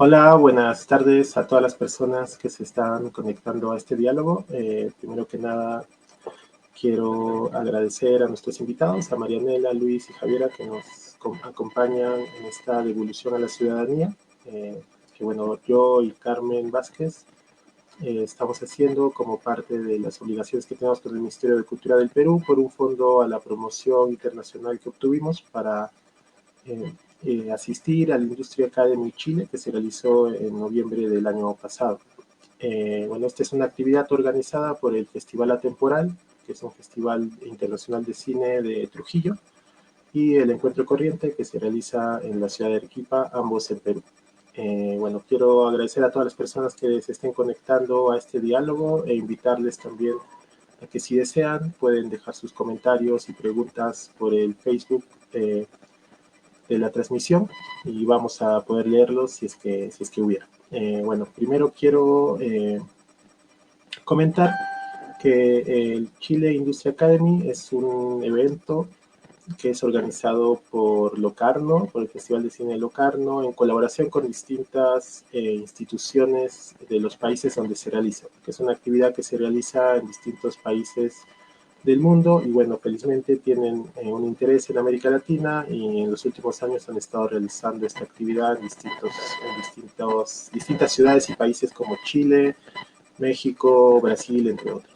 Hola, buenas tardes a todas las personas que se están conectando a este diálogo. Primero que nada, quiero agradecer a nuestros invitados, a Marianela, Luis y Javiera, que nos acompañan en esta devolución a la ciudadanía, que bueno, yo y Carmen Vázquez estamos haciendo como parte de las obligaciones que tenemos con el Ministerio de Cultura del Perú por un fondo a la promoción internacional que obtuvimos para asistir al Industria Academy Chile, que se realizó en noviembre del año pasado. Bueno, esta es una actividad organizada por el Festival Atemporal, que es un festival internacional de cine de Trujillo, y el Encuentro Corriente, que se realiza en la ciudad de Arequipa, ambos en Perú. Bueno, quiero agradecer a todas las personas que se estén conectando a este diálogo e invitarles también a que si desean pueden dejar sus comentarios y preguntas por el Facebook de la transmisión y vamos a poder leerlos si es que hubiera. Bueno, primero quiero comentar que el Chile Industria Academy es un evento que es organizado por Locarno, por el Festival de Cine de Locarno, en colaboración con distintas instituciones de los países donde se realiza, que es una actividad que se realiza en distintos países del mundo y bueno, felizmente tienen un interés en América Latina y en los últimos años han estado realizando esta actividad en distintas ciudades y países como Chile, México, Brasil, entre otros.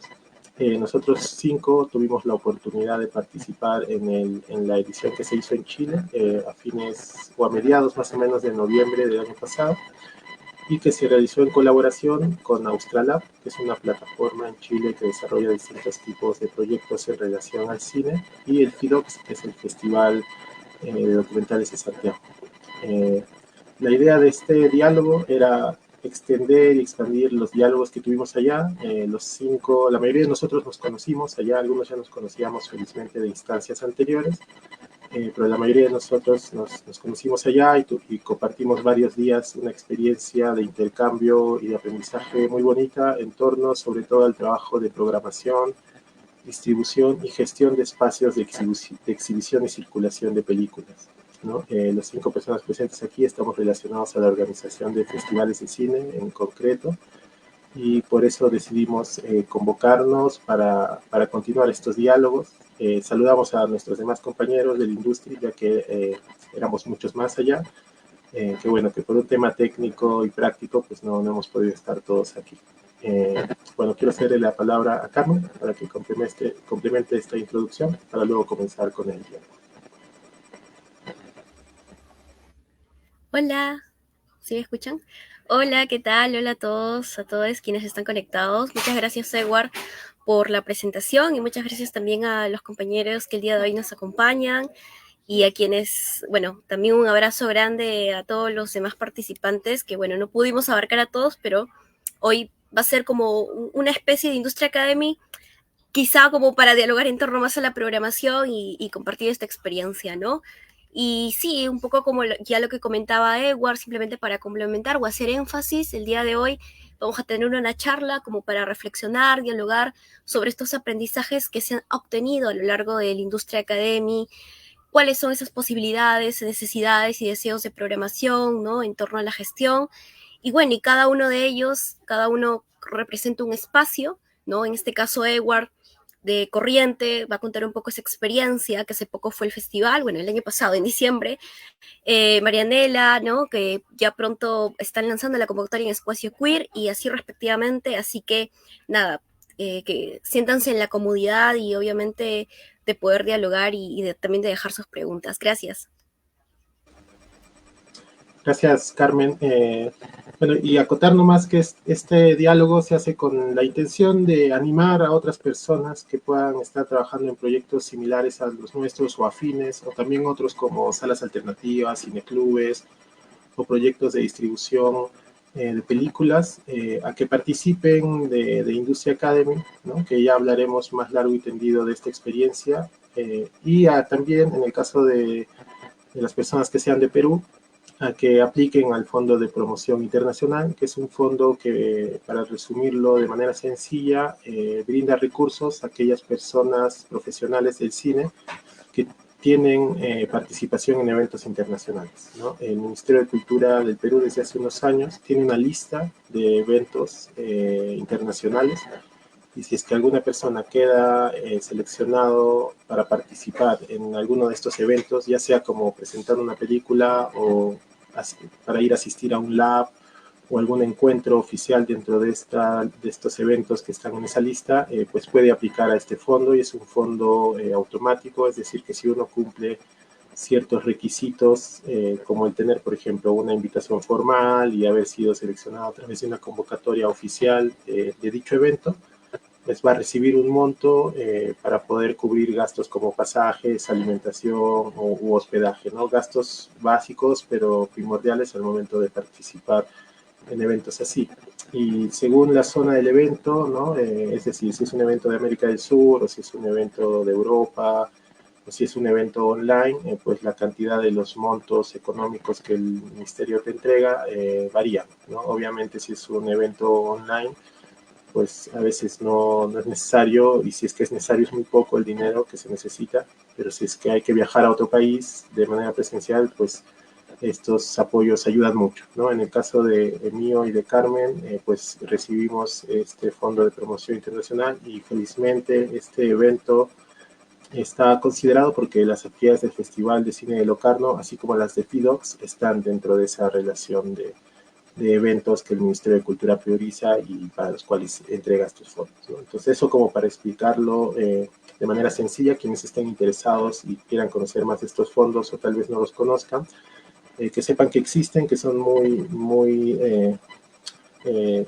Nosotros 5 tuvimos la oportunidad de participar en la edición que se hizo en Chile a fines o a mediados más o menos de noviembre del año pasado y que se realizó en colaboración con Australab, que es una plataforma en Chile que desarrolla distintos tipos de proyectos en relación al cine, y el FIDOX, que es el Festival de Documentales de Santiago. La idea de este diálogo era extender y expandir los diálogos que tuvimos allá. Los 5, la mayoría de nosotros nos conocimos allá, algunos ya nos conocíamos felizmente de instancias anteriores, pero la mayoría de nosotros nos conocimos allá y compartimos varios días una experiencia de intercambio y de aprendizaje muy bonita en torno sobre todo al trabajo de programación, distribución y gestión de espacios de exhibición y circulación de películas, ¿no? Las 5 personas presentes aquí estamos relacionados a la organización de festivales de cine en concreto y por eso decidimos convocarnos para continuar estos diálogos. Saludamos a nuestros demás compañeros de la industria, ya que éramos muchos más allá, que bueno, que por un tema técnico y práctico, pues no hemos podido estar todos aquí. Bueno, quiero cederle la palabra a Carmen para que complemente esta introducción, para luego comenzar con el diálogo. Hola, ¿sí me escuchan? Hola, ¿qué tal? Hola a todos quienes están conectados. Muchas gracias, Edward, por la presentación y muchas gracias también a los compañeros que el día de hoy nos acompañan y a quienes, bueno, también un abrazo grande a todos los demás participantes que, bueno, no pudimos abarcar a todos, pero hoy va a ser como una especie de Industria Academy, quizá como para dialogar en torno más a la programación y compartir esta experiencia, ¿no? Y sí, un poco como ya lo que comentaba Edward, simplemente para complementar o hacer énfasis, el día de hoy vamos a tener una charla como para reflexionar, dialogar sobre estos aprendizajes que se han obtenido a lo largo de la Industria Academy, cuáles son esas posibilidades, necesidades y deseos de programación, ¿no? En torno a la gestión. Y bueno, y cada uno de ellos, cada uno representa un espacio, ¿no? En este caso, Edward de Corriente va a contar un poco esa experiencia, que hace poco fue el festival, bueno, el año pasado, en diciembre. Marianela, ¿no? Que ya pronto están lanzando la convocatoria en Espacio Queer y así respectivamente, así que nada, que siéntanse en la comodidad y obviamente de poder dialogar y también de dejar sus preguntas. Gracias. Gracias, Carmen. Bueno, y acotar nomás que este diálogo se hace con la intención de animar a otras personas que puedan estar trabajando en proyectos similares a los nuestros o afines, o también otros como salas alternativas, cineclubes o proyectos de distribución de películas, a que participen de Industria Academy, ¿no? Que ya hablaremos más largo y tendido de esta experiencia, y también en el caso de las personas que sean de Perú, a que apliquen al Fondo de Promoción Internacional, que es un fondo que, para resumirlo de manera sencilla, brinda recursos a aquellas personas profesionales del cine que tienen participación en eventos internacionales, ¿no? El Ministerio de Cultura del Perú desde hace unos años tiene una lista de eventos internacionales, y si es que alguna persona queda seleccionado para participar en alguno de estos eventos, ya sea como presentar una película o para ir a asistir a un lab o algún encuentro oficial dentro de estos eventos que están en esa lista, pues puede aplicar a este fondo, y es un fondo automático, es decir, que si uno cumple ciertos requisitos, como el tener, por ejemplo, una invitación formal y haber sido seleccionado a través de una convocatoria oficial de dicho evento, pues va a recibir un monto para poder cubrir gastos como pasajes, alimentación u hospedaje, ¿no? Gastos básicos, pero primordiales al momento de participar en eventos así. Y según la zona del evento, ¿no? Es decir, si es un evento de América del Sur, o si es un evento de Europa, o si es un evento online, pues la cantidad de los montos económicos que el ministerio te entrega varía, ¿no? Obviamente, si es un evento online, pues a veces no es necesario, y si es que es necesario es muy poco el dinero que se necesita, pero si es que hay que viajar a otro país de manera presencial, pues estos apoyos ayudan mucho, ¿no? En el caso de mío y de Carmen, pues recibimos este Fondo de Promoción Internacional, y felizmente este evento está considerado porque las actividades del Festival de Cine de Locarno, así como las de FIDOX, están dentro de esa relación de eventos que el Ministerio de Cultura prioriza y para los cuales entrega estos fondos, ¿no? Entonces, eso como para explicarlo de manera sencilla, quienes estén interesados y quieran conocer más de estos fondos o tal vez no los conozcan, que sepan que existen, que son muy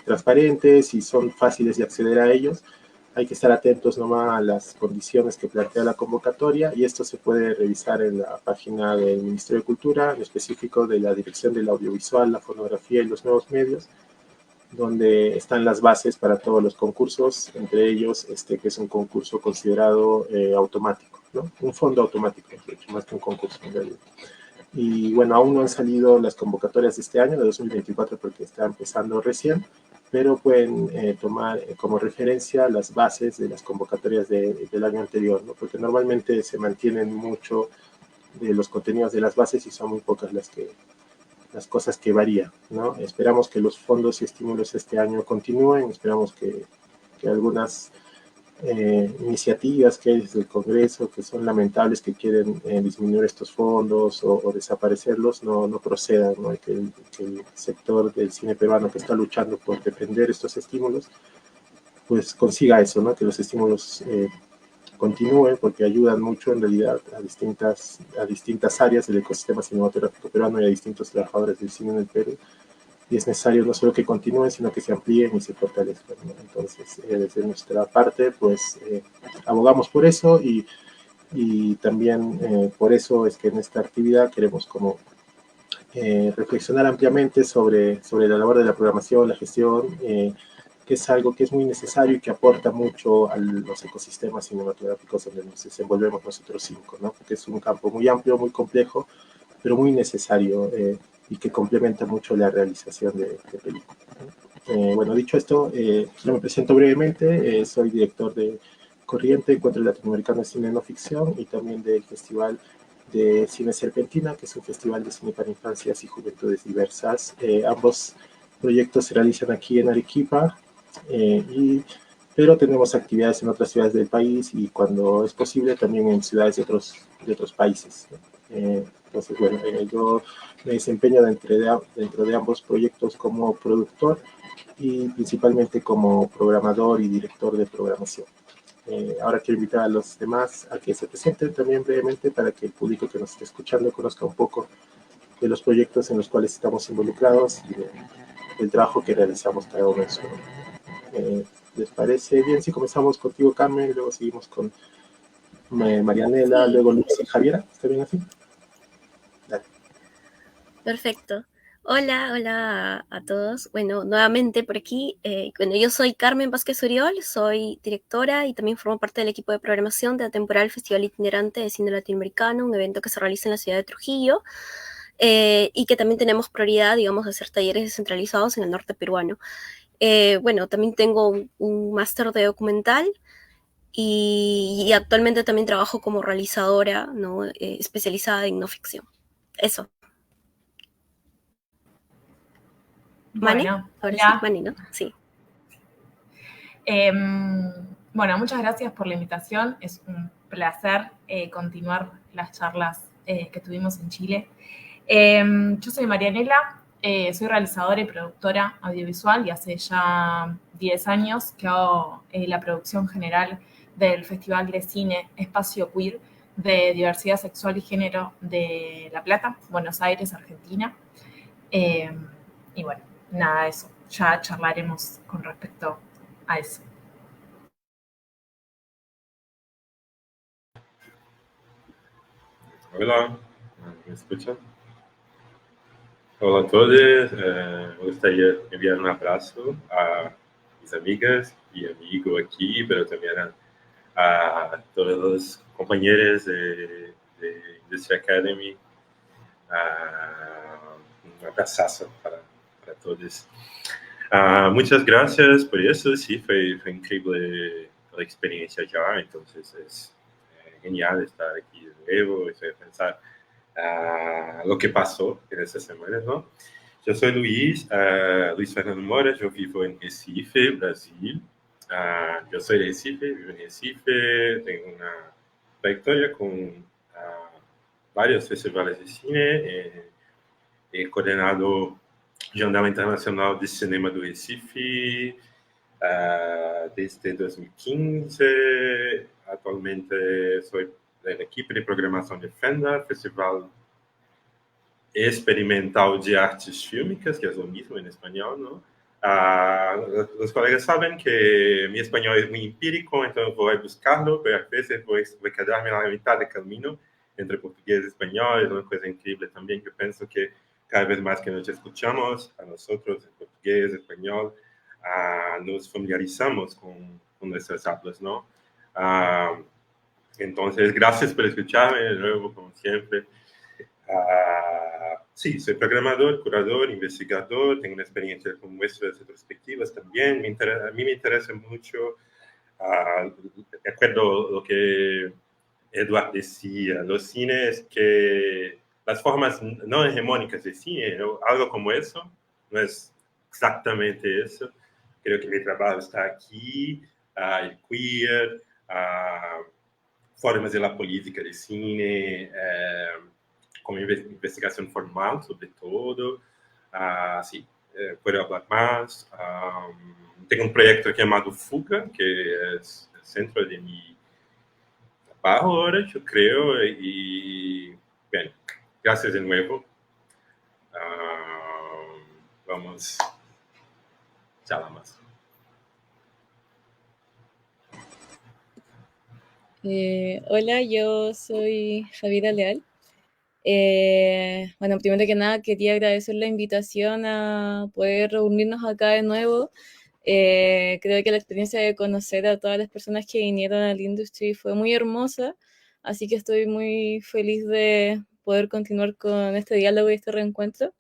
transparentes y son fáciles de acceder a ellos. Hay que estar atentos nomás a las condiciones que plantea la convocatoria, y esto se puede revisar en la página del Ministerio de Cultura, en específico de la Dirección del Audiovisual, la Fonografía y los Nuevos Medios, donde están las bases para todos los concursos, entre ellos este que es un concurso considerado automático, ¿no? Un fondo automático, de hecho, más que un concurso en realidad. Y bueno, aún no han salido las convocatorias de este año, de 2024, porque está empezando recién, pero pueden tomar como referencia las bases de las convocatorias del año anterior, ¿no? Porque normalmente se mantienen mucho de los contenidos de las bases y son muy pocas las cosas que varían, ¿no? Esperamos que los fondos y estímulos este año continúen, esperamos que algunas iniciativas que hay desde el Congreso, que son lamentables, que quieren disminuir estos fondos o desaparecerlos, no procedan, ¿no? Que el sector del cine peruano, que está luchando por defender estos estímulos, pues consiga eso, ¿no? Que los estímulos continúen, porque ayudan mucho en realidad a distintas áreas del ecosistema cinematográfico peruano y a distintos trabajadores del cine en el Perú, y es necesario no solo que continúen, sino que se amplíen y se fortalezcan, ¿no? Entonces, desde nuestra parte, pues abogamos por eso, y también por eso es que en esta actividad queremos como reflexionar ampliamente sobre la labor de la programación, la gestión, que es algo que es muy necesario y que aporta mucho a los ecosistemas cinematográficos donde nos desenvolvemos nosotros cinco, ¿no? Porque es un campo muy amplio, muy complejo, pero muy necesario, y que complementa mucho la realización de películas, ¿no? Bueno, dicho esto, yo me presento brevemente. Soy director de Corriente, Encuentro Latinoamericano de Cine No Ficción, y también del Festival de Cine Serpentina, que es un festival de cine para infancias y juventudes diversas. Ambos proyectos se realizan aquí en Arequipa, pero tenemos actividades en otras ciudades del país, y cuando es posible también en ciudades de otros países, ¿no? Entonces, bueno, yo me desempeño dentro de ambos proyectos como productor y principalmente como programador y director de programación. Ahora quiero invitar a los demás a que se presenten también brevemente, para que el público que nos esté escuchando conozca un poco de los proyectos en los cuales estamos involucrados y del trabajo que realizamos cada uno en su rol. ¿Les parece bien si comenzamos contigo, Carmen, y luego seguimos con Marianela, Sí, luego Luis y Javiera? ¿Está bien así? Dale. perfecto. Hola, hola a todos. Bueno, nuevamente por aquí. Bueno, yo soy Carmen Vázquez Oriol, soy directora y también formo parte del equipo de programación de la temporada Festival Itinerante de Cine Latinoamericano, un evento que se realiza en la ciudad de Trujillo, y que también tenemos prioridad, digamos, de hacer talleres descentralizados en el norte peruano. Bueno, también tengo un máster de documental, y actualmente también trabajo como realizadora, ¿no? Especializada en no ficción. Eso. ¿Mane? Bueno, Ahora sí, hola. Mane, ¿no? Sí. Bueno, muchas gracias por la invitación. Es un placer continuar las charlas que tuvimos en Chile. Yo soy Marianela, soy realizadora y productora audiovisual y hace ya 10 años que hago la producción general del Festival de Cine Espacio Queer de Diversidad Sexual y Género de La Plata, Buenos Aires, Argentina. Y bueno, nada, eso. Ya charlaremos con respecto a eso. Hola, ¿me escuchan? Hola a todos, me gustaría enviar un abrazo a mis amigas y amigos aquí, pero también a todos los compañeros de Industry Academy. Un abrazo para todos. Muchas gracias por eso, sí, fue increíble la experiencia ya, entonces es genial estar aquí de nuevo, estoy a pensar lo que pasó en estas semanas, ¿no? Yo soy Luis, Luis Fernando Mora, yo vivo en Recife, Brasil. Yo soy de Recife, vivo en Recife, tengo una trayectoria con varios festivales de cine, he coordenado Janela Internacional de Cinema do Recife desde 2015. Actualmente soy de la equipe de programación de FENDA, Festival Experimental de Artes Fílmicas, que es lo mismo en español, ¿no? Los colegas saben que mi español es muy empírico, entonces voy a buscarlo, pero a veces voy a quedarme a la mitad de camino entre portugués y español. Es una cosa increíble también. Yo pienso que cada vez más que nos escuchamos a nosotros en portugués, español, nos familiarizamos con nuestras hablas, ¿no? Entonces, gracias por escucharme de nuevo, como siempre. Sí, soy programador, curador, investigador, tengo una experiencia con muestras retrospectivas también. A mí me interesa mucho, de acuerdo a lo que Eduard decía, los cines que las formas no hegemónicas de cine, ¿no? Algo como eso, no es exactamente eso. Creo que mi trabajo está aquí, el queer, formas de la política de cine, como investigación formal, sobre todo. Sí, puedo hablar más. Tengo un proyecto llamado Fuga, que es el centro de mi trabajo ahora, yo creo. Y, bien, gracias de nuevo. Vamos, charla más. Hola, yo soy Javiera Leal. Bueno, primero que nada quería agradecer la invitación a poder reunirnos acá de nuevo. Creo que la experiencia de conocer a todas las personas que vinieron al Industry fue muy hermosa, así que estoy muy feliz de poder continuar con este diálogo y este reencuentro.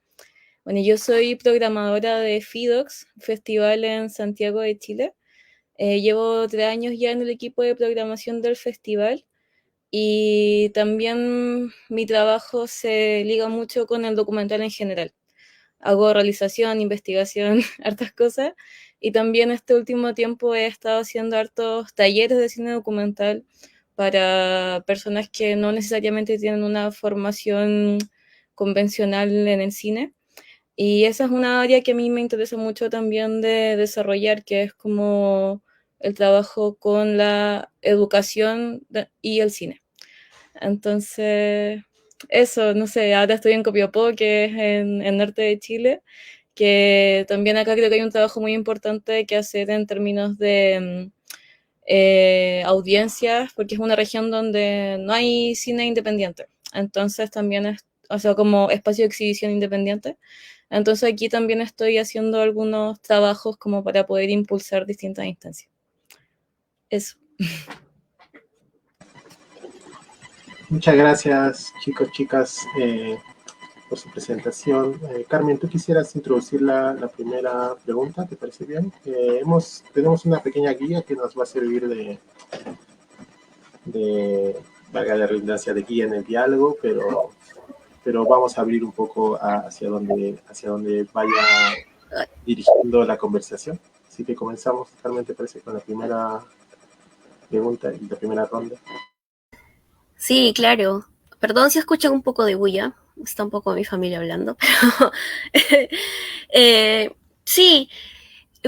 Bueno, yo soy programadora de FIDOX, festival en Santiago de Chile. Llevo 3 años ya en el equipo de programación del festival. Y también mi trabajo se liga mucho con el documental en general. Hago realización, investigación, hartas cosas. Y también este último tiempo he estado haciendo hartos talleres de cine documental para personas que no necesariamente tienen una formación convencional en el cine. Y esa es una área que a mí me interesa mucho también de desarrollar, que es como el trabajo con la educación y el cine. Entonces, eso, no sé, ahora estoy en Copiapó, que es en el norte de Chile, que también acá creo que hay un trabajo muy importante que hacer en términos de audiencias, porque es una región donde no hay cine independiente. Entonces también es, o sea, como espacio de exhibición independiente. Entonces aquí también estoy haciendo algunos trabajos como para poder impulsar distintas instancias. Eso. Muchas gracias, chicos, chicas. por su presentación. Carmen, ¿tú quisieras introducir la primera pregunta? ¿Te parece bien? Tenemos una pequeña guía que nos va a servir valga la redundancia, de guía en el diálogo, pero vamos a abrir un poco hacia donde vaya dirigiendo la conversación. Así que comenzamos, Carmen, ¿te parece con la primera pregunta y la primera ronda? Sí, claro. Perdón si escuchan un poco de bulla. Está un poco mi familia hablando, pero sí,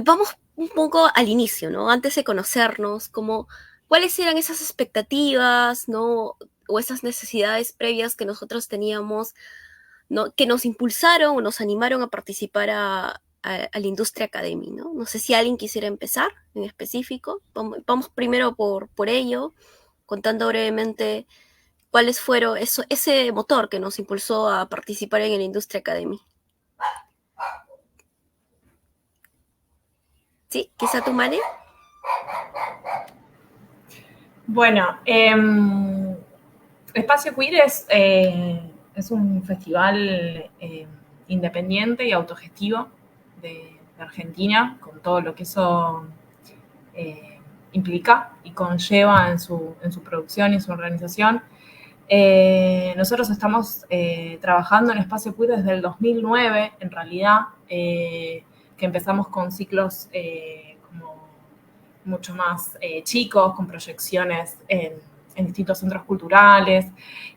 vamos un poco al inicio, ¿no? Antes de conocernos, como cuáles eran esas expectativas, ¿no? O esas necesidades previas que nosotros teníamos, ¿no? Que nos impulsaron o nos animaron a participar a la Industria Academy, ¿no? No sé si alguien quisiera empezar en específico. Vamos primero por ello, contando brevemente cuáles fueron ese motor que nos impulsó a participar en la Industria Academy. ¿Sí? ¿Quizá tú, Mare? Bueno, Espacio Queer es un festival independiente y autogestivo de Argentina, con todo lo que eso implica y conlleva en su producción y en su organización. Nosotros estamos trabajando en Espacio Queer desde el 2009, en realidad, que empezamos con ciclos como mucho más chicos, con proyecciones en distintos centros culturales,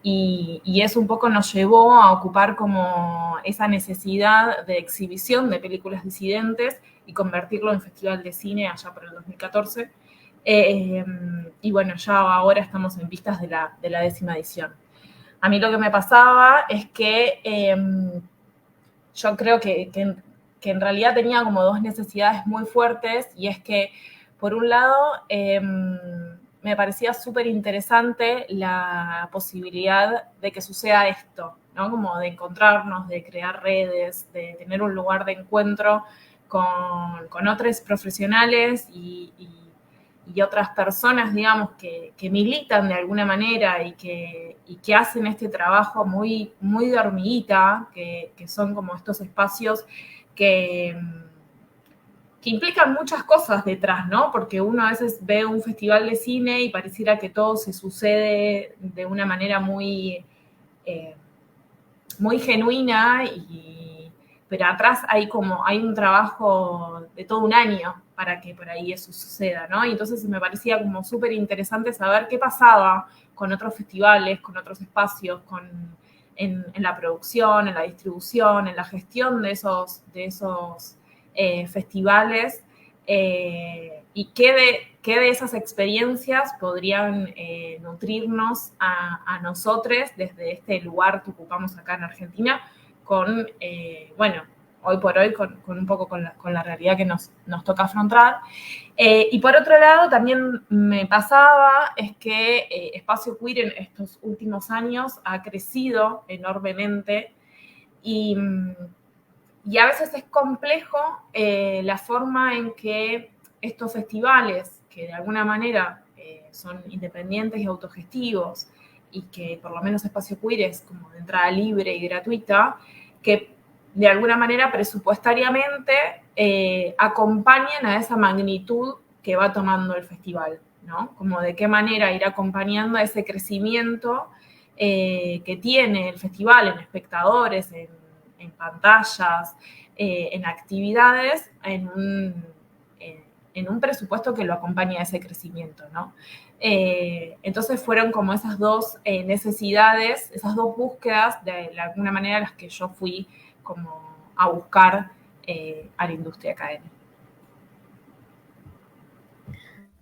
y eso un poco nos llevó a ocupar como esa necesidad de exhibición de películas disidentes y convertirlo en festival de cine allá por el 2014. Y bueno, ya ahora estamos en vistas de la 10ª edición. A mí lo que me pasaba es que yo creo que en realidad tenía como dos necesidades muy fuertes, y es que, por un lado, me parecía súper interesante la posibilidad de que suceda esto, ¿no? Como de encontrarnos, de crear redes, de tener un lugar de encuentro con otros profesionales y otras personas, digamos, que militan de alguna manera y que hacen este trabajo muy, muy de hormiguita, que son como estos espacios que implican muchas cosas detrás, ¿no? Porque uno a veces ve un festival de cine y pareciera que todo se sucede de una manera muy, muy genuina, pero atrás hay un trabajo de todo un año para que por ahí eso suceda, ¿no? Y entonces me parecía como súper interesante saber qué pasaba con otros festivales, con otros espacios, en la producción, en la distribución, en la gestión de esos festivales, y qué de esas experiencias podrían nutrirnos a nosotros desde este lugar que ocupamos acá en Argentina, con, bueno, hoy por hoy con un poco con la realidad que nos toca afrontar. Y por otro lado, también me pasaba es que Espacio Queer en estos últimos años ha crecido enormemente, y a veces es complejo la forma en que estos festivales, que de alguna manera son independientes y autogestivos, y que por lo menos Espacio Queer es como de entrada libre y gratuita, que de alguna manera presupuestariamente acompañen a esa magnitud que va tomando el festival, ¿no? Como de qué manera ir acompañando a ese crecimiento que tiene el festival en espectadores, en pantallas, en actividades, en un presupuesto que lo acompañe a ese crecimiento, ¿no? Entonces fueron como esas dos necesidades, esas dos búsquedas, de alguna manera, las que yo fui como a buscar a la Industria Academy.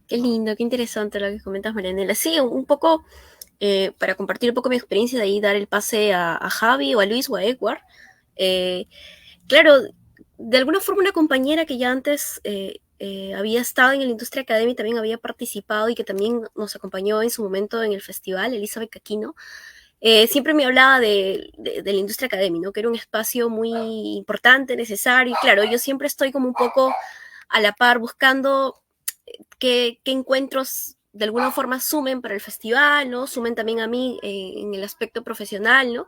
Qué lindo, qué interesante lo que comentas, Marianela. Sí, un poco, para compartir un poco mi experiencia, de ahí dar el pase a Javi o a Luis o a Edward. Claro, de alguna forma una compañera que ya antes había estado en la Industria Academy, también había participado y que también nos acompañó en su momento en el festival, Elizabeth Caquino, siempre me hablaba de la Industria Academy, ¿no? Que era un espacio muy importante, necesario, y claro, yo siempre estoy como un poco a la par buscando qué encuentros de alguna forma sumen para el festival, ¿no? Sumen también a mí en el aspecto profesional, ¿no?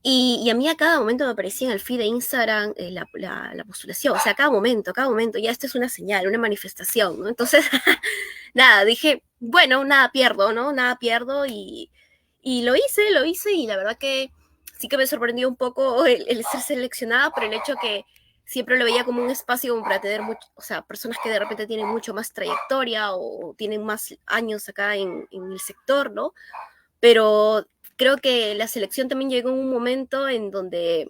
Y a mí a cada momento me aparecía en el feed de Instagram la postulación, o sea, a cada momento, ya esto es una señal, una manifestación, ¿no? Entonces, nada, dije, bueno, nada pierdo, ¿no? Nada pierdo y lo hice y la verdad que sí que me sorprendió un poco el ser seleccionada por el hecho que siempre lo veía como un espacio como para tener o sea, personas que de repente tienen mucho más trayectoria o tienen más años acá en el sector, ¿no? Pero creo que la selección también llegó en un momento en donde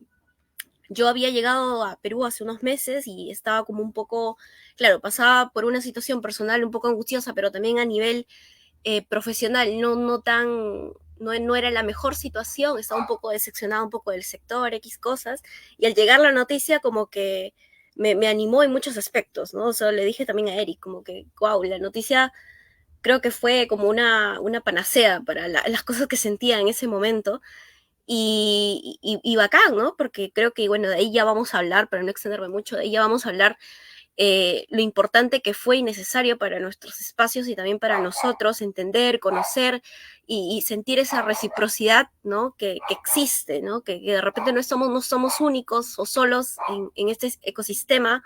yo había llegado a Perú hace unos meses y estaba como un poco, claro, pasaba por una situación personal un poco angustiosa, pero también a nivel profesional, no era la mejor situación, estaba un poco decepcionada un poco del sector, X cosas, y al llegar la noticia como que me animó en muchos aspectos, ¿no? O sea, le dije también a Eric, como que, wow, la noticia creo que fue como una panacea para las cosas que sentía en ese momento. Y bacán, ¿no? Porque creo que, bueno, de ahí ya vamos a hablar, para no extenderme mucho, de ahí ya vamos a hablar lo importante que fue y necesario para nuestros espacios y también para nosotros entender, conocer y sentir esa reciprocidad, ¿no? Que existe, ¿no? Que de repente no somos únicos o solos en este ecosistema,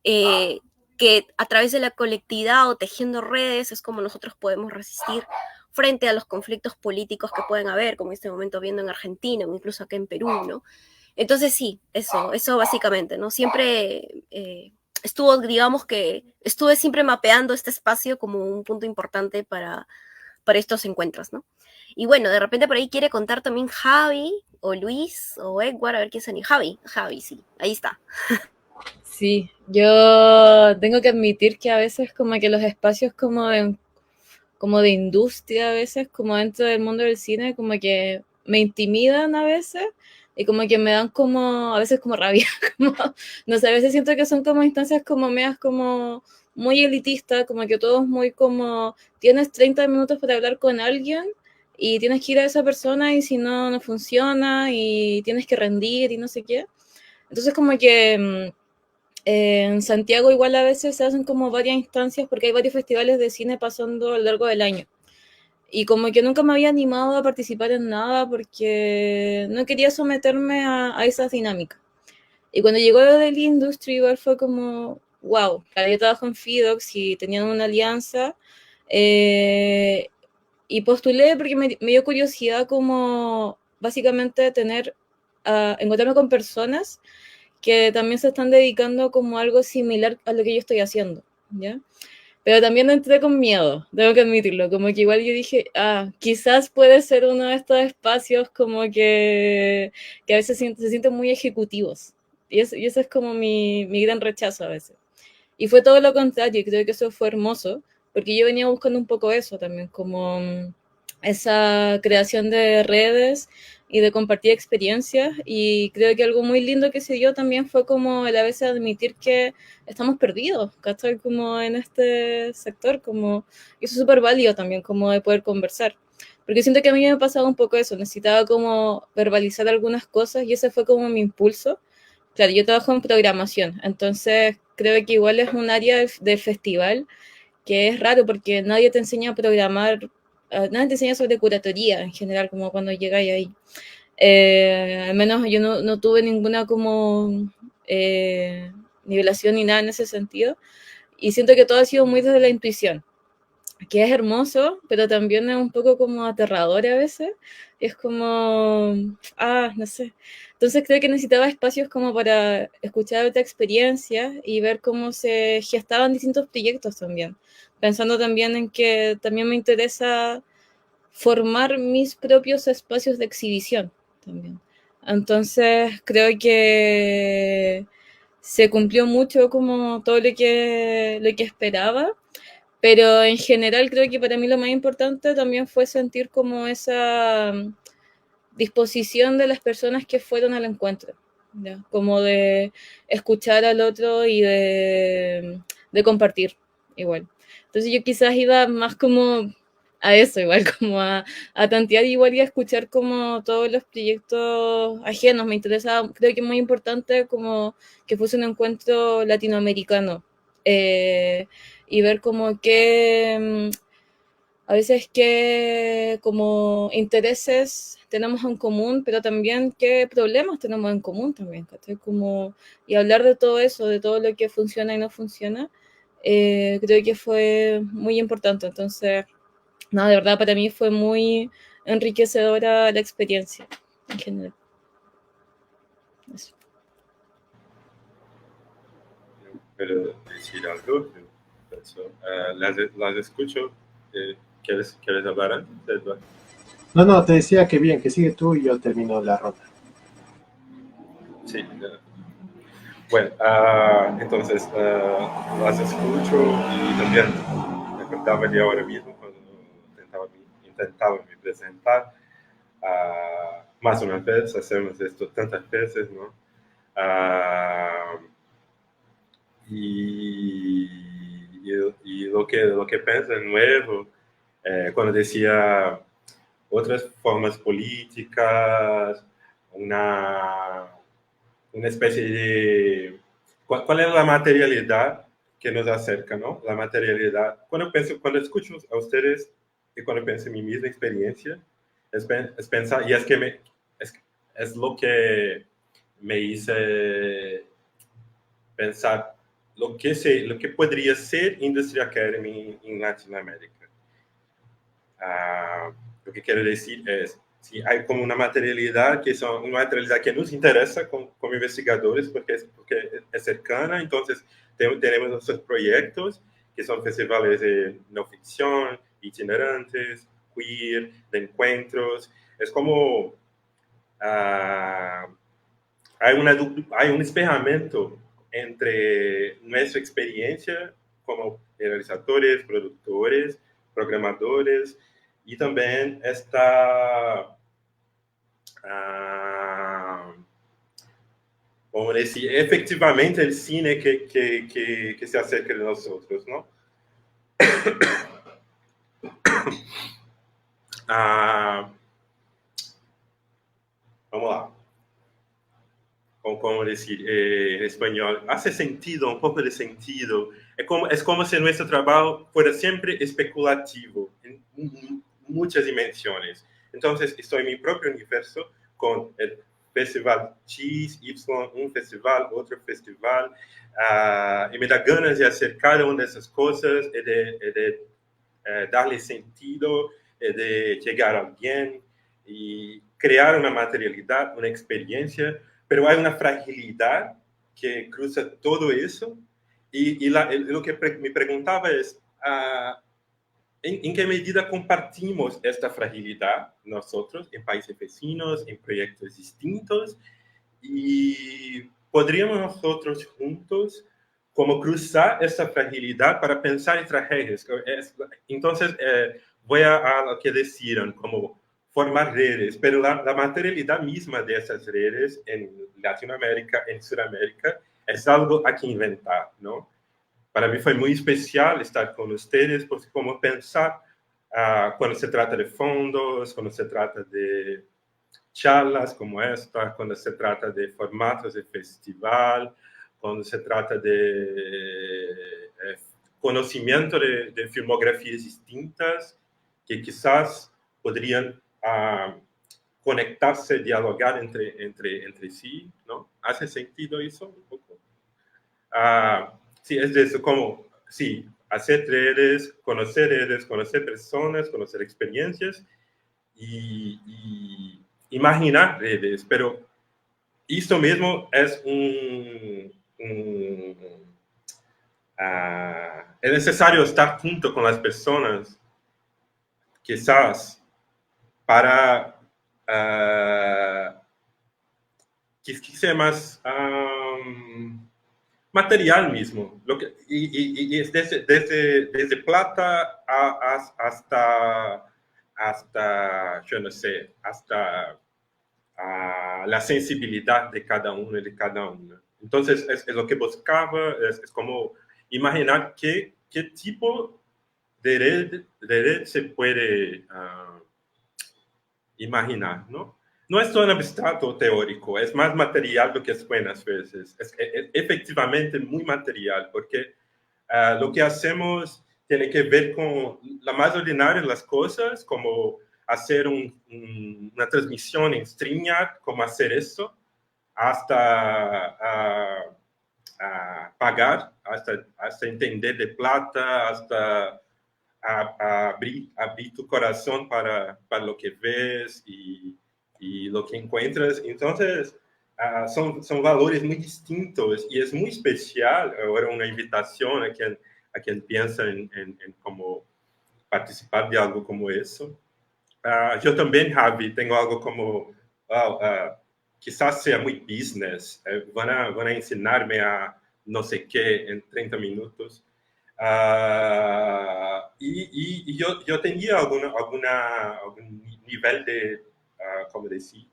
eh, que a través de la colectividad o tejiendo redes es como nosotros podemos resistir frente a los conflictos políticos que pueden haber, como en este momento viendo en Argentina o incluso acá en Perú, ¿no? Entonces sí, eso básicamente, ¿no? Siempre estuve siempre mapeando este espacio como un punto importante para estos encuentros, ¿no? Y bueno, de repente por ahí quiere contar también Javi, o Luis, o Edward, a ver quién es Javi, sí, ahí está. Sí, yo tengo que admitir que a veces como que los espacios como de industria a veces, como dentro del mundo del cine, como que me intimidan a veces y como que me dan como, a veces como rabia, como, no sé, a veces siento que son como instancias como medias como muy elitistas, como que todo es muy como, tienes 30 minutos para hablar con alguien y tienes que ir a esa persona y si no, no funciona y tienes que rendir y no sé qué. Entonces como que en Santiago igual a veces se hacen como varias instancias porque hay varios festivales de cine pasando a lo largo del año. Y como que nunca me había animado a participar en nada porque no quería someterme a esas dinámicas. Y cuando llegó lo del Industry igual fue como, wow, claro, yo trabajo en Fidox y tenían una alianza eh, y postulé porque me dio curiosidad como básicamente encontrarme con personas que también se están dedicando como algo similar a lo que yo estoy haciendo, ¿ya? Pero también entré con miedo, tengo que admitirlo, como que igual yo dije, quizás puede ser uno de estos espacios como que a veces se sienten muy ejecutivos. Y eso es como mi gran rechazo a veces. Y fue todo lo contrario, y creo que eso fue hermoso, porque yo venía buscando un poco eso también, como esa creación de redes y de compartir experiencias, y creo que algo muy lindo que se dio también fue como el a veces admitir que estamos perdidos, ¿cachai? Como en este sector, como, y eso es súper válido también, como de poder conversar. Porque siento que a mí me ha pasado un poco eso, necesitaba como verbalizar algunas cosas y ese fue como mi impulso. Claro, yo trabajo en programación, entonces creo que igual es un área de festival que es raro porque nadie te enseña a programar, nadie te enseña sobre curatoría en general, como cuando llegáis ahí. Al menos yo no tuve ninguna como nivelación ni nada en ese sentido. Y siento que todo ha sido muy desde la intuición, que es hermoso, pero también es un poco como aterrador a veces. Es como, no sé. Entonces creo que necesitaba espacios como para escuchar otra experiencia y ver cómo se gestaban distintos proyectos también. Pensando también en que también me interesa formar mis propios espacios de exhibición también. Entonces creo que se cumplió mucho como todo lo que esperaba, pero en general creo que para mí lo más importante también fue sentir como esa disposición de las personas que fueron al encuentro, ¿ya? Como de escuchar al otro y de compartir igual. Entonces yo quizás iba más como a eso, igual como a tantear igual y a escuchar como todos los proyectos ajenos. Me interesaba, creo que es muy importante como que fuese un encuentro latinoamericano y ver como a veces qué como intereses tenemos en común, pero también qué problemas tenemos en común también, ¿cachai? Como, y hablar de todo eso, de todo lo que funciona y no funciona, creo que fue muy importante. Entonces, no, de verdad para mí fue muy enriquecedora la experiencia en general. Eso. Pero decir algo, las escucho. ¿Quieres hablar antes, Eduardo? No, te decía que bien, que sigue tú y yo termino la ronda. Sí. Bueno, entonces las escucho y también me acordaba de ahora mismo cuando intentaba me presentar. Más una vez, hacemos esto tantas veces, ¿no? Y lo que pienso de nuevo, cuando decía otras formas políticas, una especie de... ¿Cuál es la materialidad que nos acerca, no? La materialidad. Cuando escucho a ustedes y cuando pienso en mi misma experiencia, es pensar, y es que es lo que me hice pensar lo que podría ser Industry Academy en Latinoamérica. Lo que quiero decir es, si hay como una materialidad que nos interesa como investigadores porque es cercana, entonces tenemos nuestros proyectos que son festivales de no ficción, itinerantes, queer, de encuentros. Es como hay un espejamiento entre nuestra experiencia como realizadores, productores, programadores, y también como decir, efectivamente el cine que se acerca de nosotros, ¿no? Vamos lá. Como decir en español, hace sentido, un poco de sentido. Es como si nuestro trabajo fuera siempre especulativo en muchas dimensiones. Entonces, estoy en mi propio universo con el festival X, Y, un festival, otro festival, y me da ganas de hacer cada una de esas cosas y de darle sentido, de llegar a alguien y crear una materialidad, una experiencia, pero hay una fragilidad que cruza todo eso. Y lo que me preguntaba es, ¿en qué medida compartimos esta fragilidad nosotros en países vecinos, en proyectos distintos? Y podríamos nosotros juntos como cruzar esta fragilidad para pensar estrategias. Entonces, voy a lo que decían, como formar redes, pero la materialidad misma de esas redes en Latinoamérica, en Sudamérica, es algo a que inventar, ¿no? Para mí fue muy especial estar con ustedes, porque como pensar cuando se trata de fondos, cuando se trata de charlas como esta, cuando se trata de formatos de festival, cuando se trata de conocimiento de filmografías distintas que quizás podrían conectarse, dialogar entre sí, ¿no? ¿Hace sentido eso un poco? Sí, es de eso, como, sí, hacer redes, conocer personas, conocer experiencias y imaginar redes, pero esto mismo es es necesario estar junto con las personas, quizás, para que sea más material mismo. Y es desde plata hasta, yo no sé, hasta la sensibilidad de cada uno y de cada una. Entonces, es lo que buscaba, es como imaginar qué tipo de red se puede imaginar, ¿no? No es tan abstracto o teórico, es más material lo que suena a veces. Es efectivamente muy material, porque lo que hacemos tiene que ver con la más ordinaria de las cosas, como hacer una transmisión en StreamYard, cómo hacer esto, hasta pagar, hasta entender de plata, hasta abrir tu corazón para lo que ves y lo que encuentras. Entonces, son valores muy distintos y es muy especial. Ahora una invitación a quien piensa en cómo participar de algo como eso. Yo también, Javi, tengo algo como, quizás sea muy business, van a enseñarme a no sé qué en 30 minutos. Y yo tenía algún nivel de, ¿cómo decir?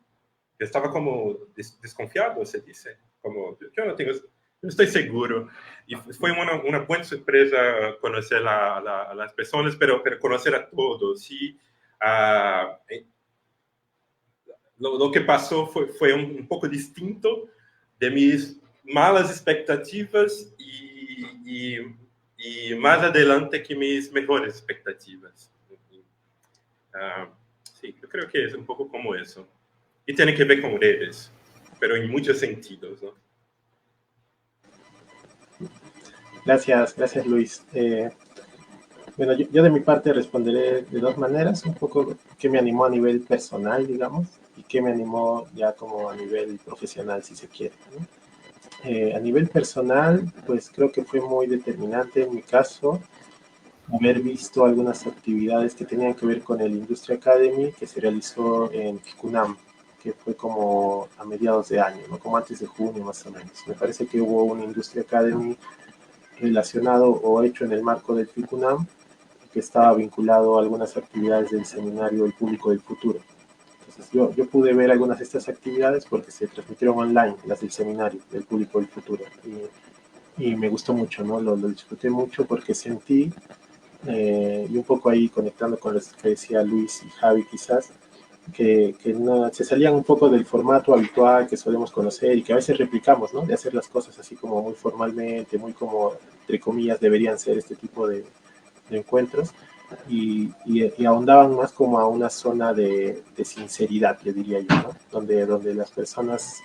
Yo estaba como desconfiado, se dice. Como, yo no estoy seguro. Y fue una buena sorpresa conocer a las personas, pero conocer a todos. ¿Sí? Lo que pasó fue un poco distinto de mis malas expectativas y más adelante que mis mejores expectativas. Sí, yo creo que es un poco como eso. Y tiene que ver con redes, pero en muchos sentidos, ¿no? Gracias Luis. Bueno, yo de mi parte responderé de dos maneras, un poco qué me animó a nivel personal, digamos, y qué me animó ya como a nivel profesional, si se quiere, ¿no? A nivel personal, pues creo que fue muy determinante en mi caso haber visto algunas actividades que tenían que ver con el Industry Academy que se realizó en FICUNAM, que fue como a mediados de año, ¿no? Como antes de junio más o menos. Me parece que hubo un Industry Academy relacionado o hecho en el marco del FICUNAM que estaba vinculado a algunas actividades del seminario El Público del Futuro. Entonces yo pude ver algunas de estas actividades porque se transmitieron online, las del seminario El Público del Futuro. Y me gustó mucho, ¿no? Lo disfruté mucho porque sentí, y un poco ahí conectando con lo que decía Luis y Javi quizás, que no, se salían un poco del formato habitual que solemos conocer y que a veces replicamos, ¿no? De hacer las cosas así como muy formalmente, muy como, entre comillas, deberían ser este tipo de encuentros, y ahondaban más como a una zona de sinceridad, yo diría yo, ¿no? Donde las personas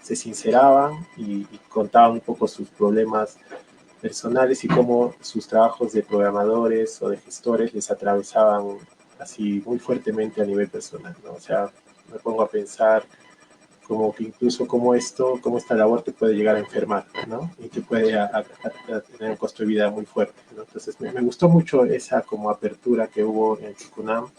se sinceraban y contaban un poco sus problemas personales y cómo sus trabajos de programadores o de gestores les atravesaban así muy fuertemente a nivel personal, ¿no? O sea, me pongo a pensar como que incluso como esta labor te puede llegar a enfermar, ¿no? Y te puede a tener un costo de vida muy fuerte, ¿no? Entonces me gustó mucho esa como apertura que hubo en FICUNAM,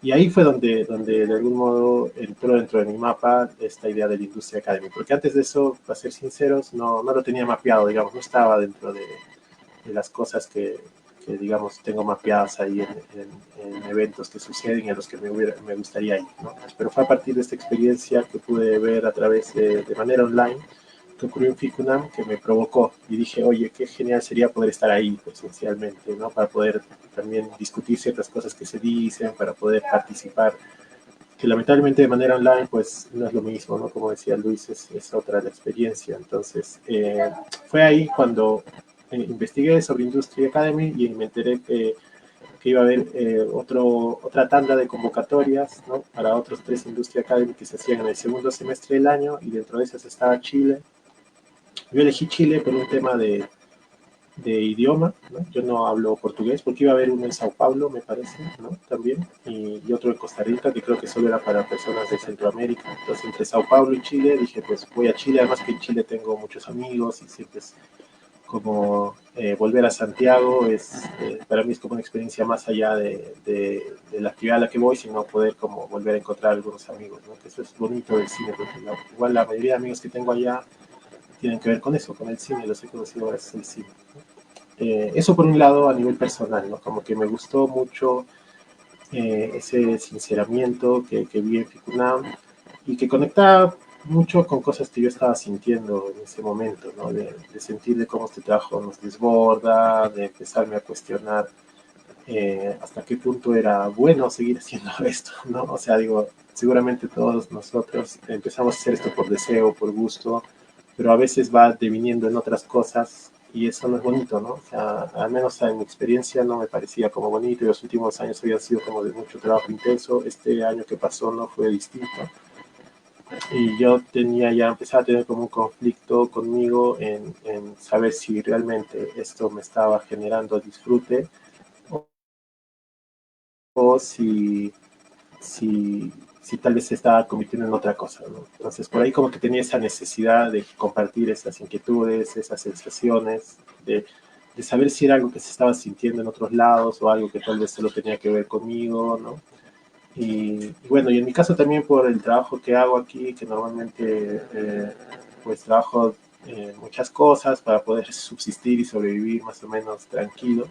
y ahí fue donde de algún modo entró dentro de mi mapa esta idea de la Industry Academy, porque antes de eso, para ser sinceros, no lo tenía mapeado, digamos, no estaba dentro de las cosas que digamos tengo mapeadas ahí en eventos que suceden y a los que me gustaría ir, ¿no? Pero fue a partir de esta experiencia que pude ver a través de manera online que ocurrió en FICUNAM que me provocó y dije, oye, qué genial sería poder estar ahí presencialmente, ¿no? Para poder también discutir ciertas cosas que se dicen, para poder participar, que lamentablemente de manera online pues no es lo mismo, ¿no? Como decía Luis, es otra la experiencia. Entonces fue ahí cuando investigué sobre Industry Academy y me enteré que iba a haber otra tanda de convocatorias, ¿no? Para otros 3 Industry Academy que se hacían en el segundo semestre del año, y dentro de esas estaba Chile. Yo elegí Chile por un tema de idioma, ¿no? Yo no hablo portugués porque iba a haber uno en Sao Paulo, me parece, ¿no? También, y otro en Costa Rica, que creo que solo era para personas de Centroamérica. Entonces, entre Sao Paulo y Chile, dije, pues voy a Chile, además que en Chile tengo muchos amigos y siempre es como volver a Santiago, para mí es como una experiencia más allá de la actividad a la que voy, sino poder como volver a encontrar algunos amigos, ¿no? Que eso es bonito del cine, porque igual la mayoría de amigos que tengo allá tienen que ver con eso, con el cine, los he conocido gracias al cine, ¿no? Eso por un lado a nivel personal, ¿no? Como que me gustó mucho ese sinceramiento que vi en FICUNAM y que conectaba mucho con cosas que yo estaba sintiendo en ese momento, ¿no? De sentir de cómo este trabajo nos desborda, de empezarme a cuestionar hasta qué punto era bueno seguir haciendo esto, ¿no? O sea, digo, seguramente todos nosotros empezamos a hacer esto por deseo, por gusto, pero a veces va deviniendo en otras cosas y eso no es bonito, ¿no? O sea, al menos en mi experiencia no me parecía como bonito, y los últimos años habían sido como de mucho trabajo intenso. Este año que pasó no fue distinto, y yo empezaba a tener como un conflicto conmigo en saber si realmente esto me estaba generando disfrute o si tal vez se estaba convirtiendo en otra cosa, ¿no? Entonces, por ahí como que tenía esa necesidad de compartir esas inquietudes, esas sensaciones, de saber si era algo que se estaba sintiendo en otros lados o algo que tal vez solo tenía que ver conmigo, ¿no? Y bueno, y en mi caso también por el trabajo que hago aquí, que normalmente pues trabajo muchas cosas para poder subsistir y sobrevivir más o menos tranquilo,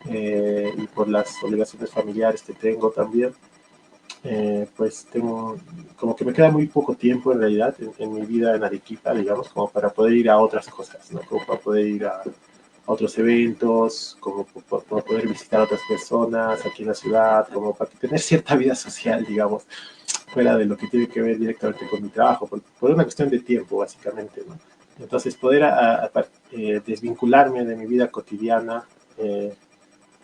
y por las obligaciones familiares que tengo también, pues tengo como que me queda muy poco tiempo en realidad en mi vida en Arequipa, digamos, como para poder ir a otras cosas, ¿no? Como para poder ir a otros eventos, como para poder visitar a otras personas aquí en la ciudad, como para tener cierta vida social, digamos, fuera de lo que tiene que ver directamente con mi trabajo, por una cuestión de tiempo, básicamente, ¿no? Entonces, poder desvincularme de mi vida cotidiana,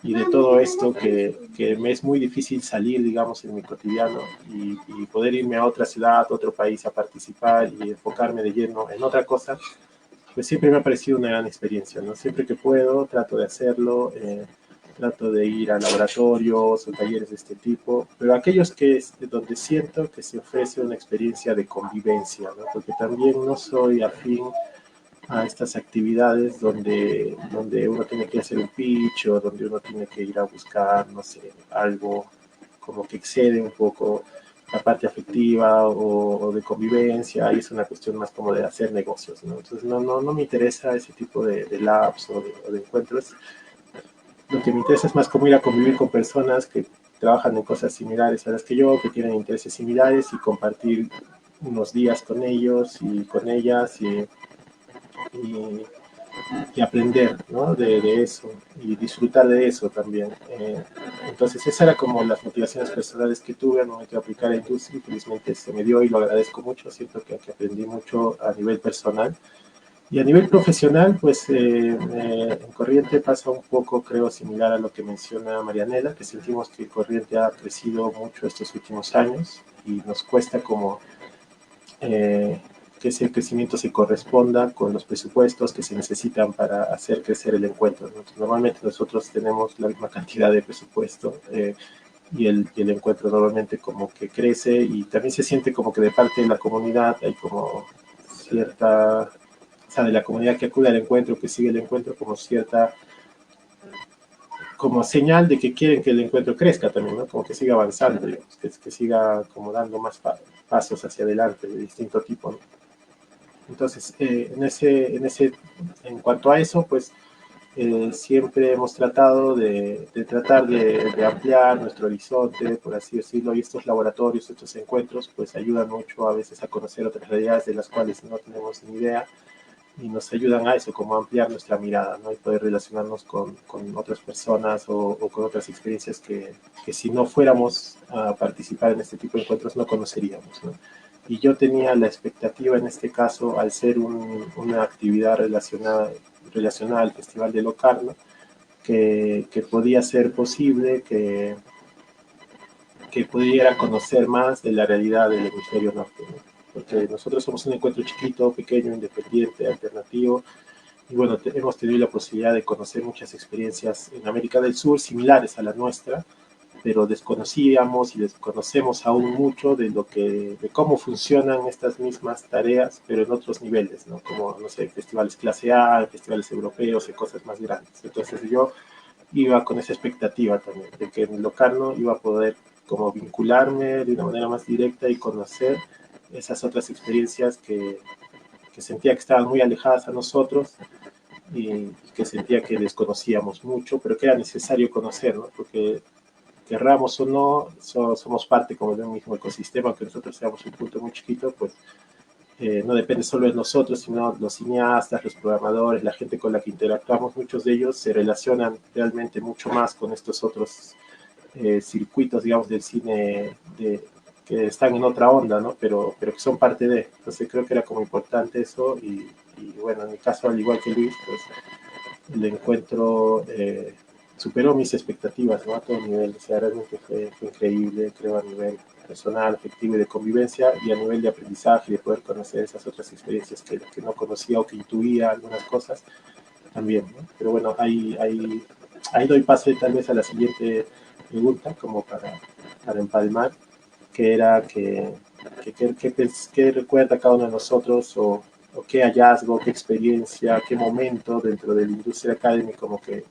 y de todo esto que me es muy difícil salir, digamos, en mi cotidiano, y poder irme a otra ciudad, a otro país a participar y enfocarme de lleno en otra cosa, pues siempre me ha parecido una gran experiencia, ¿no? Siempre que puedo trato de hacerlo, trato de ir a laboratorios o talleres de este tipo, pero aquellos que es donde siento que se ofrece una experiencia de convivencia, ¿no? Porque también no soy afín a estas actividades donde uno tiene que hacer un pitch o donde uno tiene que ir a buscar, no sé, algo como que excede un poco la parte afectiva o de convivencia, y es una cuestión más como de hacer negocios, ¿no? Entonces no me interesa ese tipo de labs o de encuentros. Lo que me interesa es más como ir a convivir con personas que trabajan en cosas similares a las que yo, que tienen intereses similares, y compartir unos días con ellos y con ellas, y, y aprender, ¿no? de eso y disfrutar de eso también. Entonces, esas eran como las motivaciones personales que tuve al momento de aplicar a industria. Felizmente se me dio y lo agradezco mucho. Siento que aprendí mucho a nivel personal. Y a nivel profesional, pues en Corriente pasa un poco, creo, similar a lo que menciona Marianela, que sentimos que Corriente ha crecido mucho estos últimos años y nos cuesta como que ese crecimiento se corresponda con los presupuestos que se necesitan para hacer crecer el encuentro, ¿no? Normalmente nosotros tenemos la misma cantidad de presupuesto, y el encuentro normalmente como que crece, y también se siente como que de parte de la comunidad hay como cierta, o sea, de la comunidad que acude al encuentro, que sigue el encuentro, como cierta, como señal de que quieren que el encuentro crezca también, ¿no? Como que siga avanzando, digamos, que siga como dando más pasos hacia adelante de distinto tipo, ¿no? Entonces, en cuanto a eso, pues siempre hemos tratado de ampliar nuestro horizonte, por así decirlo, y estos laboratorios, estos encuentros, pues ayudan mucho a veces a conocer otras realidades de las cuales no tenemos ni idea, y nos ayudan a eso, como a ampliar nuestra mirada, ¿no? Y poder relacionarnos con otras personas o con otras experiencias que si no fuéramos a participar en este tipo de encuentros no conoceríamos, ¿no? Y yo tenía la expectativa en este caso, al ser una actividad relacionada al Festival de Locarno, que podía ser posible que pudiera conocer más de la realidad del hemisferio norte, ¿no? Porque nosotros somos un encuentro chiquito, pequeño, independiente, alternativo, y bueno, hemos tenido la posibilidad de conocer muchas experiencias en América del Sur similares a la nuestra, pero desconocíamos y desconocemos aún mucho de cómo funcionan estas mismas tareas, pero en otros niveles, ¿no? Como, no sé, festivales clase A, festivales europeos y cosas más grandes. Entonces yo iba con esa expectativa también, de que en Locarno iba a poder como vincularme de una manera más directa y conocer esas otras experiencias que sentía que estaban muy alejadas a nosotros, y que sentía que desconocíamos mucho, pero que era necesario conocer, ¿no? Porque querramos o no, somos parte como de un mismo ecosistema, aunque nosotros seamos un punto muy chiquito, pues no depende solo de nosotros, sino los cineastas, los programadores, la gente con la que interactuamos, muchos de ellos se relacionan realmente mucho más con estos otros circuitos, digamos, del cine que están en otra onda, ¿no? Pero que son parte de. Entonces creo que era como importante eso, y y bueno, en mi caso, al igual que Luis, pues el encuentro superó mis expectativas, ¿no? A todo nivel, o sea, realmente fue increíble, creo, a nivel personal, afectivo y de convivencia, y a nivel de aprendizaje, de poder conocer esas otras experiencias que no conocía o que intuía algunas cosas también, ¿no? Pero bueno, ahí doy pase tal vez a la siguiente pregunta, como para empalmar, que era qué recuerda cada uno de nosotros o qué hallazgo, qué experiencia, qué momento dentro de la industria académica como que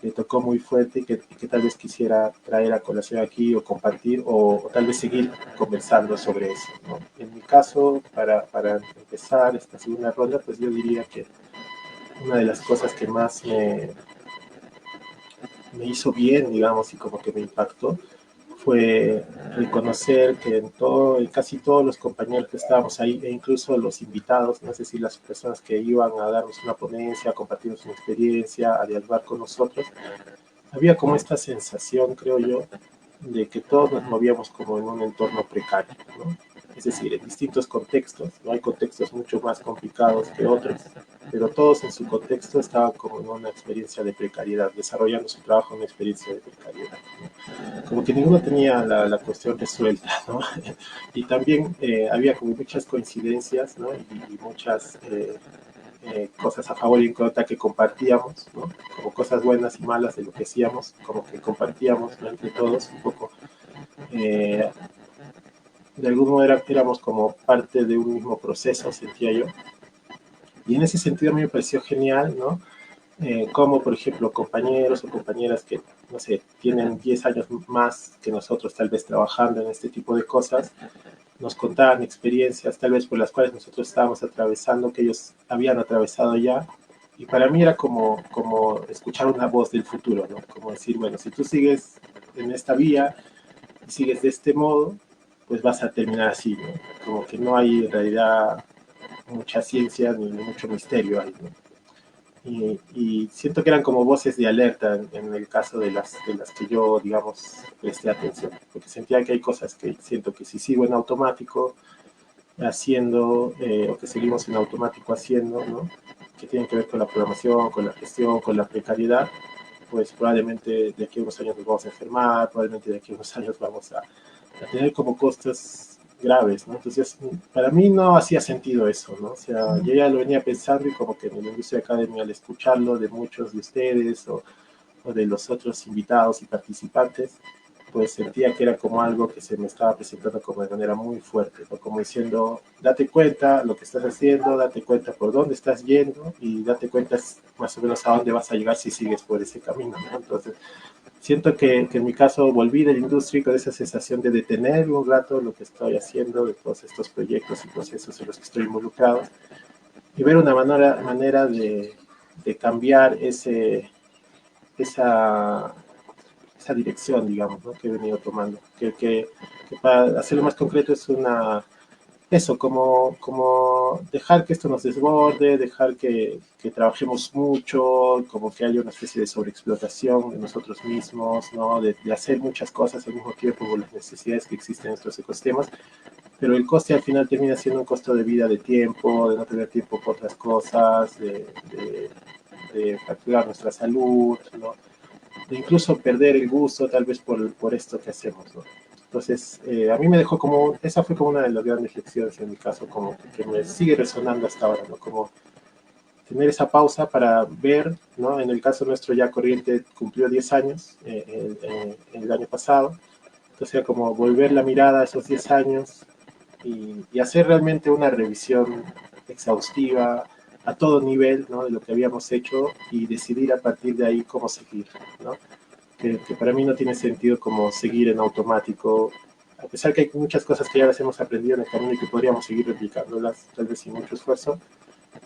le tocó muy fuerte y que tal vez quisiera traer a colación aquí o compartir o tal vez seguir conversando sobre eso, ¿no? En mi caso, para empezar esta segunda ronda, pues yo diría que una de las cosas que más me hizo bien, digamos, y como que me impactó, fue reconocer que en casi todos los compañeros que estábamos ahí, e incluso los invitados, no sé si las personas que iban a darnos una ponencia, a compartirnos una experiencia, a dialogar con nosotros, había como esta sensación, creo yo, de que todos nos movíamos como en un entorno precario, ¿no? Es decir, en distintos contextos, ¿no? Hay contextos mucho más complicados que otros, pero todos en su contexto estaban como en una experiencia de precariedad, desarrollando su trabajo en una experiencia de precariedad, ¿no? Como que ninguno tenía la cuestión resuelta, ¿no? Y también había como muchas coincidencias, ¿no? Y muchas cosas a favor y en contra que compartíamos, ¿no? Como cosas buenas y malas de lo que hacíamos, como que compartíamos, ¿no? Entre todos un poco. Eh, de algún modo éramos como parte de un mismo proceso, sentía yo. Y en ese sentido a mí me pareció genial, ¿no? Como, por ejemplo, compañeros o compañeras que, no sé, tienen 10 años más que nosotros tal vez trabajando en este tipo de cosas, nos contaban experiencias tal vez por las cuales nosotros estábamos atravesando, que ellos habían atravesado ya. Y para mí era como escuchar una voz del futuro, ¿no? Como decir, bueno, si tú sigues en esta vía y sigues de este modo, pues vas a terminar así, ¿no? Como que no hay en realidad mucha ciencia ni mucho misterio ahí, ¿no? Y siento que eran como voces de alerta en el caso de las que yo, digamos, presté atención, porque sentía que hay cosas que siento que si sigo en automático haciendo, o que seguimos en automático haciendo, ¿no? Que tienen que ver con la programación, con la gestión, con la precariedad, pues probablemente de aquí a unos años nos vamos a enfermar, probablemente de aquí a unos años vamos a tener como costos graves, ¿no? Entonces, para mí no hacía sentido eso, ¿no? O sea, yo ya lo venía pensando y como que en la industria académica al escucharlo de muchos de ustedes o de los otros invitados y participantes, pues sentía que era como algo que se me estaba presentando como de manera muy fuerte, ¿no? Como diciendo, date cuenta lo que estás haciendo, date cuenta por dónde estás yendo y date cuenta más o menos a dónde vas a llegar si sigues por ese camino, ¿no? Entonces, siento que en mi caso volví de la industria con esa sensación de detener un rato lo que estoy haciendo, de todos estos proyectos y procesos en los que estoy involucrado, y ver una manera de cambiar esa dirección, digamos, ¿no? Que he venido tomando. Que para hacerlo más concreto es eso, como dejar que esto nos desborde, dejar que trabajemos mucho, como que haya una especie de sobreexplotación de nosotros mismos, ¿no? De hacer muchas cosas al mismo tiempo por las necesidades que existen en estos ecosistemas, pero el coste al final termina siendo un costo de vida, de tiempo, de no tener tiempo para otras cosas, de fracturar nuestra salud, ¿no? De incluso perder el gusto tal vez por esto que hacemos, ¿no? Entonces, a mí me dejó como, esa fue como una de las grandes lecciones en mi caso, como que me sigue resonando hasta ahora, ¿no? Como tener esa pausa para ver, ¿no? En el caso nuestro ya Corriente cumplió 10 años el año pasado, entonces era como volver la mirada a esos 10 años y hacer realmente una revisión exhaustiva a todo nivel, ¿no? De lo que habíamos hecho y decidir a partir de ahí cómo seguir, ¿no? Que para mí no tiene sentido como seguir en automático, a pesar que hay muchas cosas que ya las hemos aprendido en el camino y que podríamos seguir replicándolas, tal vez sin mucho esfuerzo.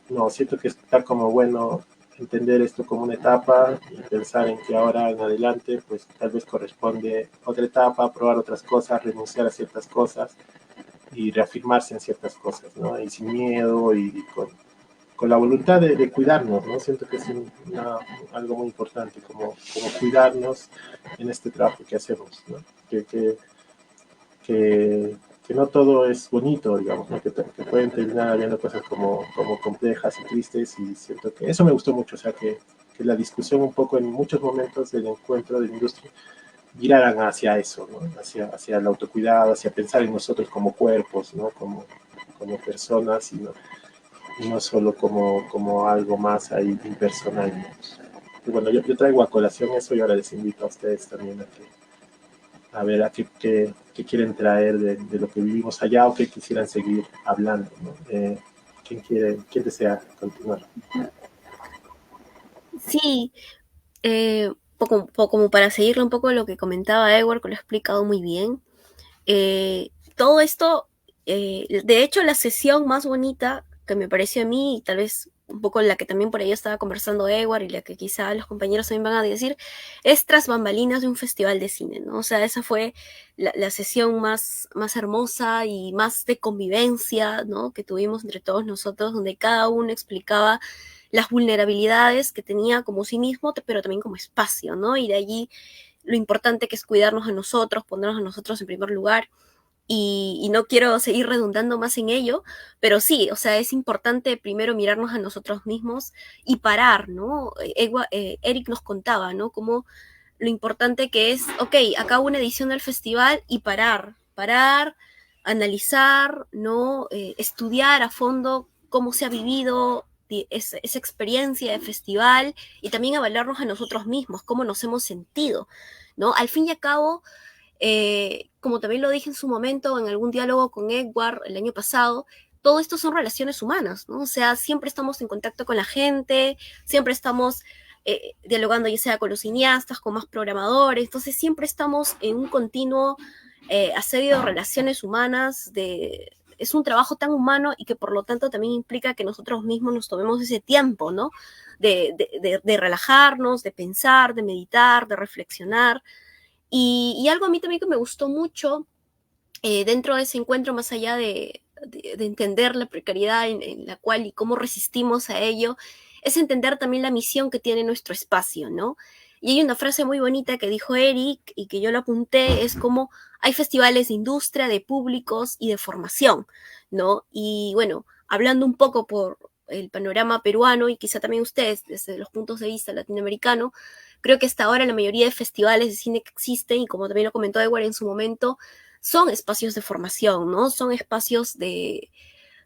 No, siento que está como bueno entender esto como una etapa y pensar en que ahora en adelante, pues tal vez corresponde otra etapa, probar otras cosas, renunciar a ciertas cosas y reafirmarse en ciertas cosas, ¿no? Y sin miedo y con la voluntad de cuidarnos, ¿no? Siento que es algo muy importante, como cuidarnos en este trabajo que hacemos, ¿no? Que no todo es bonito, digamos, ¿no? Que pueden terminar habiendo cosas como complejas y tristes, y siento que eso me gustó mucho, o sea, que la discusión un poco en muchos momentos del encuentro de la industria giraran hacia eso, ¿no? Hacia el autocuidado, hacia pensar en nosotros como cuerpos, ¿no? Como personas, y no solo como algo más ahí impersonal, ¿no? Y bueno, yo traigo a colación eso, y ahora les invito a ustedes también a ver a qué quieren traer de lo que vivimos allá, o qué quisieran seguir hablando, ¿no? ¿Quién desea continuar? Sí, como para seguirle un poco lo que comentaba Edward, que lo ha explicado muy bien. Todo esto, de hecho, la sesión más bonita que me pareció a mí, y tal vez un poco la que también por ahí estaba conversando Edward, y la que quizá los compañeros también van a decir, es tras bambalinas de un festival de cine, ¿no? O sea, esa fue la sesión más hermosa y más de convivencia, ¿no? Que tuvimos entre todos nosotros, donde cada uno explicaba las vulnerabilidades que tenía como sí mismo, pero también como espacio, ¿no? Y de allí lo importante que es cuidarnos a nosotros, ponernos a nosotros en primer lugar. Y no quiero seguir redundando más en ello, pero sí, o sea, es importante primero mirarnos a nosotros mismos y parar, ¿no? Eric nos contaba, ¿no? Como lo importante que es, ok, acá una edición del festival, y parar, analizar, ¿no? Estudiar a fondo cómo se ha vivido esa experiencia de festival, y también evaluarnos a nosotros mismos, cómo nos hemos sentido, ¿no? Al fin y al cabo, como también lo dije en su momento en algún diálogo con Edward el año pasado, todo esto son relaciones humanas, ¿no? O sea, siempre estamos en contacto con la gente, siempre estamos dialogando, ya sea con los cineastas, con más programadores, entonces siempre estamos en un continuo asedio de relaciones humanas, es un trabajo tan humano, y que por lo tanto también implica que nosotros mismos nos tomemos ese tiempo, ¿no? De relajarnos, de pensar, de meditar, de reflexionar. Y algo a mí también que me gustó mucho dentro de ese encuentro, más allá de entender la precariedad en la cual y cómo resistimos a ello, es entender también la misión que tiene nuestro espacio, ¿no? Y hay una frase muy bonita que dijo Eric y que yo lo apunté, es como hay festivales de industria, de públicos y de formación, ¿no? Y bueno, hablando un poco por el panorama peruano, y quizá también ustedes desde los puntos de vista latinoamericanos, creo que hasta ahora la mayoría de festivales de cine que existen, y como también lo comentó Edward en su momento, son espacios de formación, ¿no? Son espacios de,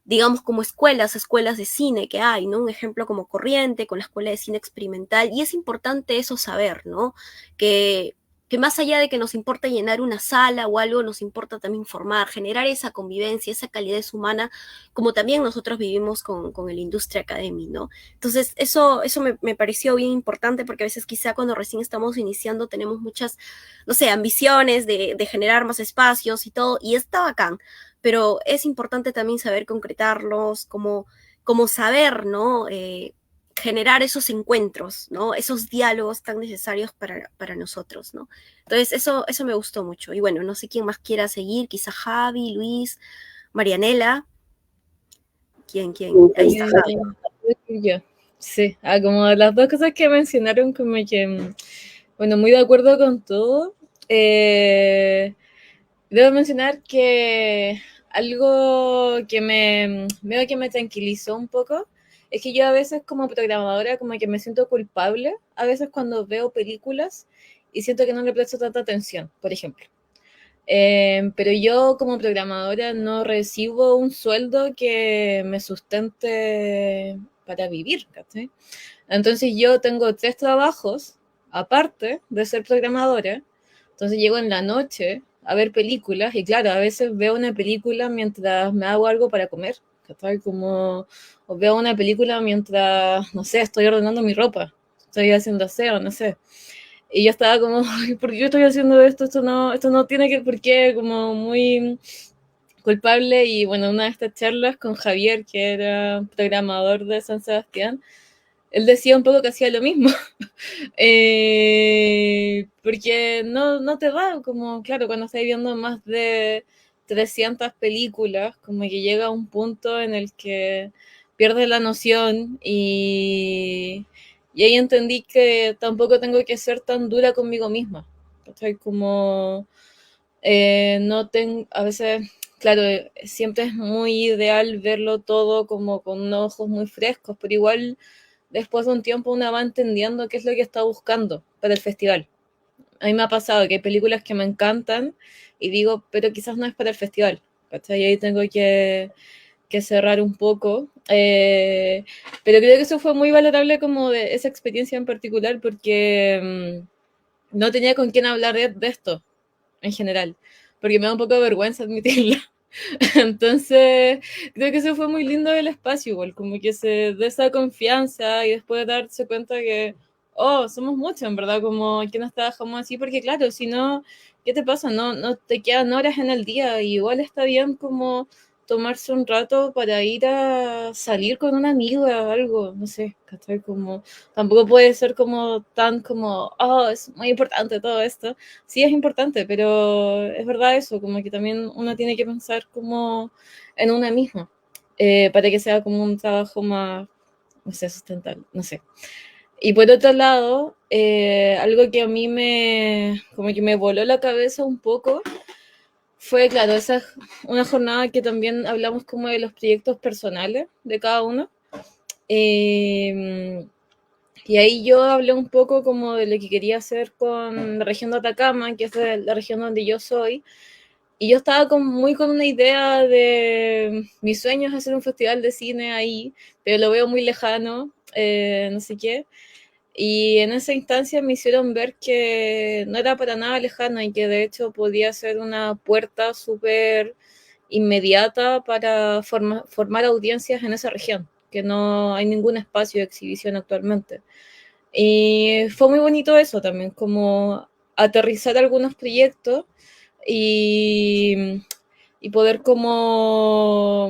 digamos, como escuelas de cine que hay, ¿no? Un ejemplo como Corriente, con la Escuela de Cine Experimental, y es importante eso saber, ¿no? Que, que más allá de que nos importa llenar una sala o algo, nos importa también formar, generar esa convivencia, esa calidez humana, como también nosotros vivimos con el Industria Academy, ¿no? Entonces, eso me pareció bien importante, porque a veces quizá cuando recién estamos iniciando tenemos muchas, no sé, ambiciones de generar más espacios y todo, y está bacán, pero es importante también saber concretarlos, como saber, ¿no? Generar esos encuentros, ¿no? Esos diálogos tan necesarios para nosotros, ¿no? Entonces, eso me gustó mucho. Y bueno, no sé quién más quiera seguir, quizá Javi, Luis, Marianela. ¿Quién? Ahí está Javi. Yo. Sí, como las dos cosas que mencionaron, como que, bueno, muy de acuerdo con todo. Debo mencionar que algo veo que me tranquilizó un poco es que yo a veces como programadora como que me siento culpable a veces cuando veo películas y siento que no le presto tanta atención, por ejemplo. Pero yo como programadora no recibo un sueldo que me sustente para vivir, ¿cachai? Entonces yo tengo 3 trabajos aparte de ser programadora. Entonces llego en la noche a ver películas y claro, a veces veo una película mientras me hago algo para comer, ¿cachai? Como, o veo una película mientras, no sé, estoy ordenando mi ropa, estoy haciendo aseo, no sé. Y yo estaba como, ¿por qué yo estoy haciendo esto? Esto no tiene que, por qué, como muy culpable. Y bueno, una de estas charlas con Javier, que era programador de San Sebastián, él decía un poco que hacía lo mismo. Porque no te da, como, claro, cuando estás viendo más de 300 películas, como que llega un punto en el que pierdes la noción y ahí entendí que tampoco tengo que ser tan dura conmigo misma. ¿Cachai? Como no tengo, a veces claro, siempre es muy ideal verlo todo como con unos ojos muy frescos, pero igual después de un tiempo uno va entendiendo qué es lo que está buscando para el festival. A mí me ha pasado que hay películas que me encantan y digo, pero quizás no es para el festival, ¿cachai? Y ahí tengo que cerrar un poco. Pero creo que eso fue muy valorable como de esa experiencia en particular porque no tenía con quién hablar de esto en general, porque me da un poco de vergüenza admitirlo. Entonces, creo que eso fue muy lindo del espacio, igual, como que se dé esa confianza y después darse cuenta que, oh, somos muchos, en verdad, como que nos trabajamos así, porque claro, si no, ¿qué te pasa? No te quedan horas en el día, y igual está bien como tomarse un rato para ir a salir con un amigo o algo, no sé, ¿cachai? Como, tampoco puede ser como tan como, oh, es muy importante todo esto. Sí es importante, pero es verdad eso, como que también uno tiene que pensar como en una misma, para que sea como un trabajo más, no sé, sustentable, no sé. Y por otro lado, algo que a mí como que me voló la cabeza un poco, fue, claro, esa una jornada que también hablamos como de los proyectos personales de cada uno. Eh, y ahí yo hablé un poco como de lo que quería hacer con la región de Atacama, que es la región donde yo soy. Y yo estaba muy con una idea de mis sueños hacer un festival de cine ahí, pero lo veo muy lejano, no sé qué. Y en esa instancia me hicieron ver que no era para nada lejano y que de hecho podía ser una puerta súper inmediata para formar audiencias en esa región, que no hay ningún espacio de exhibición actualmente. Y fue muy bonito eso también, como aterrizar algunos proyectos y, y poder como,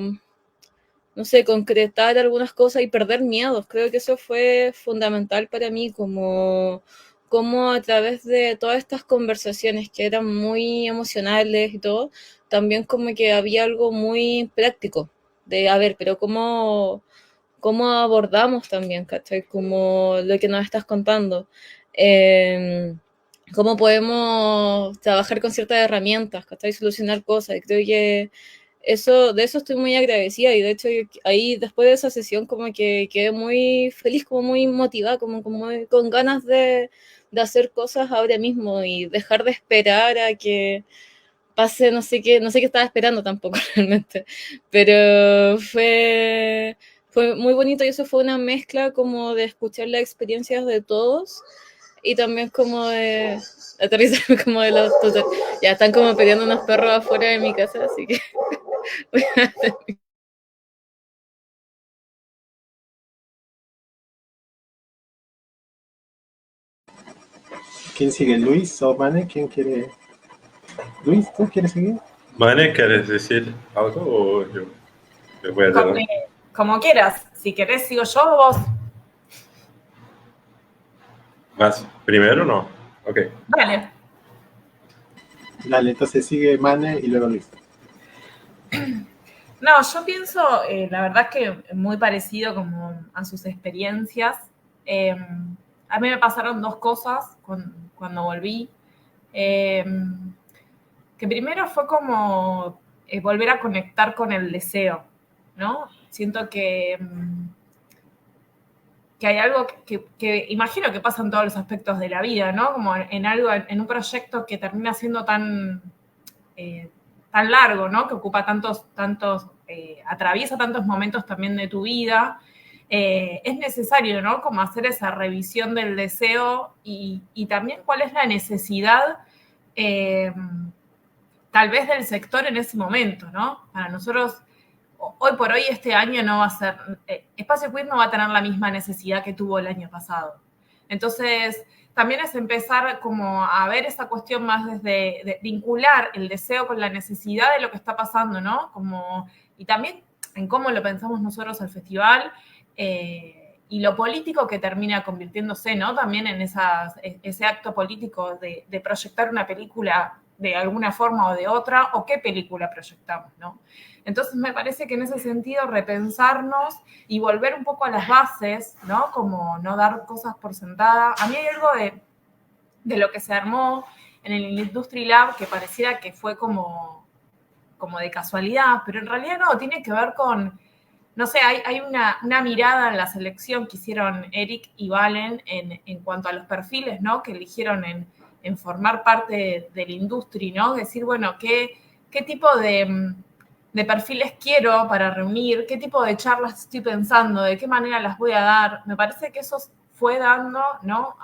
no sé, concretar algunas cosas y perder miedos. Creo que eso fue fundamental para mí, como a través de todas estas conversaciones que eran muy emocionales y todo, también como que había algo muy práctico de, a ver, pero cómo abordamos también, ¿cachai? Como lo que nos estás contando. Eh, cómo podemos trabajar con ciertas herramientas, ¿cachai? Solucionar cosas. Y creo que de eso estoy muy agradecida. Y de hecho, ahí después de esa sesión, como que quedé muy feliz, como muy motivada, como con ganas de hacer cosas ahora mismo y dejar de esperar a que pase no sé qué estaba esperando tampoco realmente, pero fue muy bonito y eso fue una mezcla como de escuchar las experiencias de todos y también como de aterrizar como de los tutores. Ya están como peleando unos perros afuera de mi casa, así que voy a ¿Quién sigue? ¿Luis o Mane? ¿Quién quiere? ¿Luis, tú quieres seguir? Mane, ¿quieres decir algo o yo voy a Como, hacerlo? como quieras. Si querés, sigo yo o vos. ¿Más primero no? Ok. Dale. Dale, entonces sigue Mane y luego Luis. No, yo pienso, la verdad que muy parecido como a sus experiencias. A mí me pasaron dos cosas cuando volví. Eh, que primero fue como volver a conectar con el deseo, ¿no? Siento que hay algo que imagino que pasa en todos los aspectos de la vida, ¿no? Como en algo, en un proyecto que termina siendo tan largo, ¿no? Que ocupa atraviesa tantos momentos también de tu vida. Es necesario, ¿no? Como hacer esa revisión del deseo y también cuál es la necesidad, tal vez del sector en ese momento, ¿no? Para nosotros, hoy por hoy, este año no va a ser, Espacio Queer no va a tener la misma necesidad que tuvo el año pasado. Entonces, también es empezar como a ver esa cuestión más desde de vincular el deseo con la necesidad de lo que está pasando, ¿no? Y también en cómo lo pensamos nosotros al festival y lo político que termina convirtiéndose, ¿no? También en ese acto político de proyectar una película de alguna forma o de otra, o qué película proyectamos, ¿no? Entonces me parece que en ese sentido repensarnos y volver un poco a las bases, ¿no? Como no dar cosas por sentada. A mí hay algo de lo que se armó en el Industry Lab que pareciera que fue como como de casualidad, pero en realidad no, tiene que ver con, no sé, hay una mirada en la selección que hicieron Eric y Valen en cuanto a los perfiles, ¿no? Que eligieron en formar parte de la industria, ¿no? Decir, bueno, ¿qué tipo de perfiles quiero para reunir? ¿Qué tipo de charlas estoy pensando? ¿De qué manera las voy a dar? Me parece que eso fue dando, ¿no?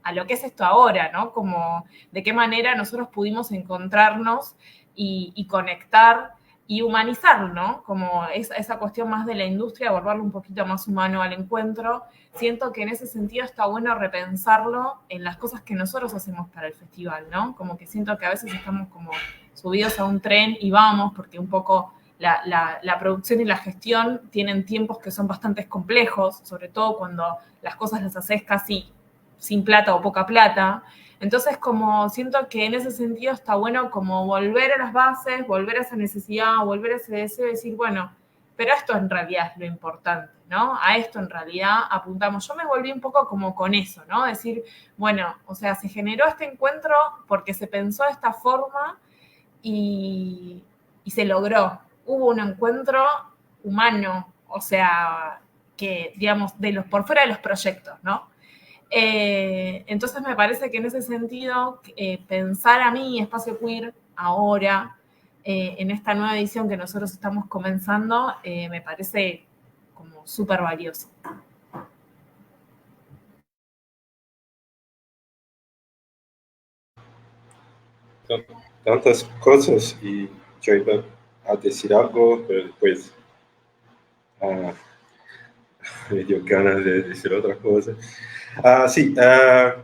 A lo que es esto ahora, ¿no? Como de qué manera nosotros pudimos encontrarnos y conectar y humanizar, ¿no? Como esa cuestión más de la industria, volverlo un poquito más humano al encuentro. Siento que en ese sentido está bueno repensarlo en las cosas que nosotros hacemos para el festival, ¿no? Como que siento que a veces estamos como subidos a un tren y vamos, porque un poco la producción y la gestión tienen tiempos que son bastante complejos, sobre todo cuando las cosas las haces casi sin plata o poca plata. Entonces, como siento que en ese sentido está bueno como volver a las bases, volver a esa necesidad, volver a ese deseo de decir, bueno, pero esto en realidad es lo importante, ¿no? A esto en realidad apuntamos. Yo me volví un poco como con eso, ¿no? Decir, bueno, o sea, se generó este encuentro porque se pensó de esta forma y se logró. Hubo un encuentro humano, o sea, que, digamos, por fuera de los proyectos, ¿no? Entonces me parece que en ese sentido, pensar a mí, Espacio Queer, ahora, en esta nueva edición que nosotros estamos comenzando, me parece como súper valioso. Tantas cosas y yo iba a decir algo, pero después me dio ganas de decir otra cosa. Sí,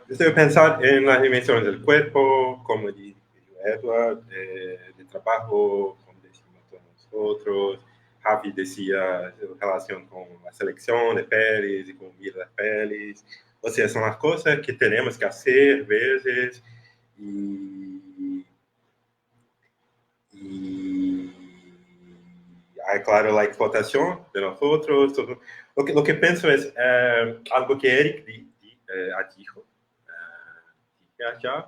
estoy pensando en las dimensiones del cuerpo, como dijo Edward, de trabajo, como decimos todos nosotros. Javi decía en relación con la selección de pelis y con mirar las pelis. O sea, son las cosas que tenemos que hacer a veces y hay, claro, la explotación de nosotros. Todo. Lo que pienso es algo que Eric dijo allá.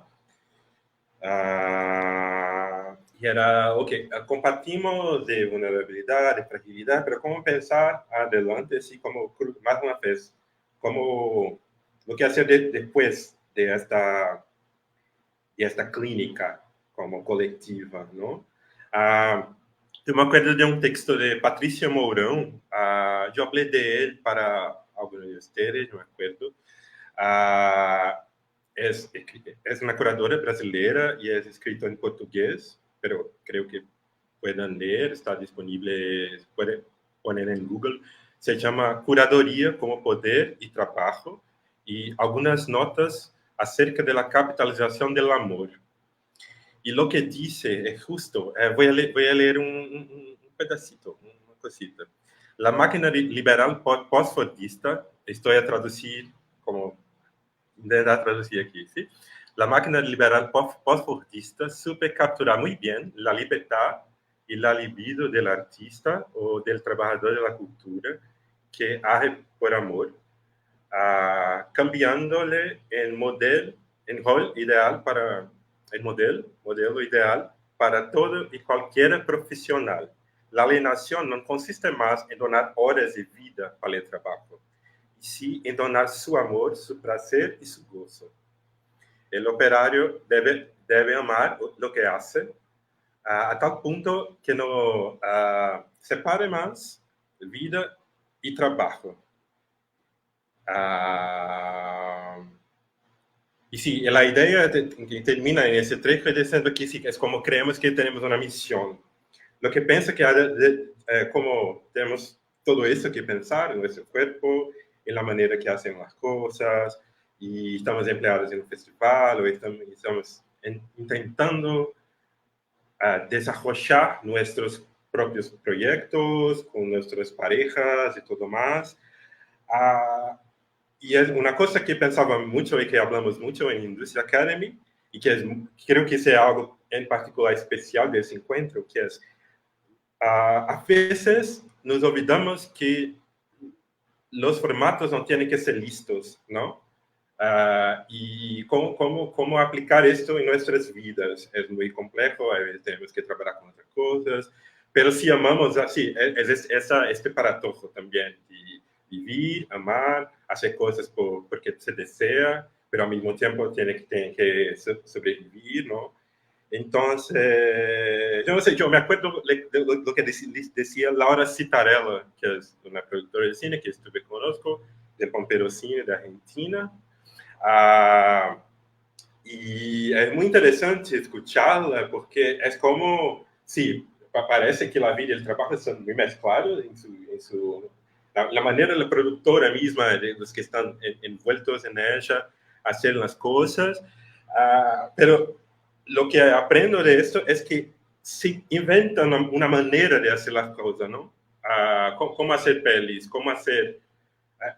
Y era, ok, compartimos de vulnerabilidad, de fragilidad, pero cómo pensar adelante, así como más una vez, como lo que hacer después de esta clínica como colectiva, ¿no? Eu me acuerdo de um texto de Patrícia Mourão, eu falei de ele para alguns de vocês, não me acuerdo. Es una curadora brasileira y es escrito en portugués, pero creo que puedan leer, está disponible, pueden poner en Google. Se llama Curadoria como Poder y Trabajo y algunas notas acerca de la capitalización del amor. Y lo que dice es justo, voy a leer un pedacito, una cosita. La máquina liberal post-fordista, estoy a traducir como de traducir aquí, ¿sí? La máquina liberal post-fordista supe capturar muy bien la libertad y la libido del artista o del trabajador de la cultura que hace por amor, cambiándole el modelo ideal para todo y cualquier profesional. La alienación no consiste más en donar horas de vida para el trabajo, sí en donar su amor, su placer y su gozo. El operario debe amar lo que hace a tal punto que no separe más vida y trabajo. Y sí, la idea que termina en ese trecho diciendo que sí, es como creemos que tenemos una misión. Lo que piensa que como tenemos todo eso que pensar en nuestro cuerpo, en la manera que hacen las cosas, y estamos empleados en un festival, o estamos intentando desarrollar nuestros propios proyectos con nuestras parejas y todo más. Y es una cosa que pensaba mucho y que hablamos mucho en Industria Academy, y que creo que sea algo en particular especial de ese encuentro, que es a veces nos olvidamos que los formatos no tienen que ser listos, ¿no? y cómo aplicar esto en nuestras vidas. Es muy complejo, a veces tenemos que trabajar con otras cosas, pero si amamos así, es este paratojo también, de vivir, amar, hacer cosas porque se desea, pero al mismo tiempo tiene que sobrevivir, ¿no? Entonces, yo no sé, yo me acuerdo de lo que decía Laura Citarella, que es una productora de cine que conozco, del Pompero Cine de Argentina. Y es muy interesante escucharla porque es como, sí, parece que la vida y el trabajo son muy mezclados la manera de la productora misma, de los que están envueltos en ella, hacer las cosas. Pero lo que aprendo de esto es que se inventa una manera de hacer las cosas, ¿no? Cómo hacer pelis, cómo hacer...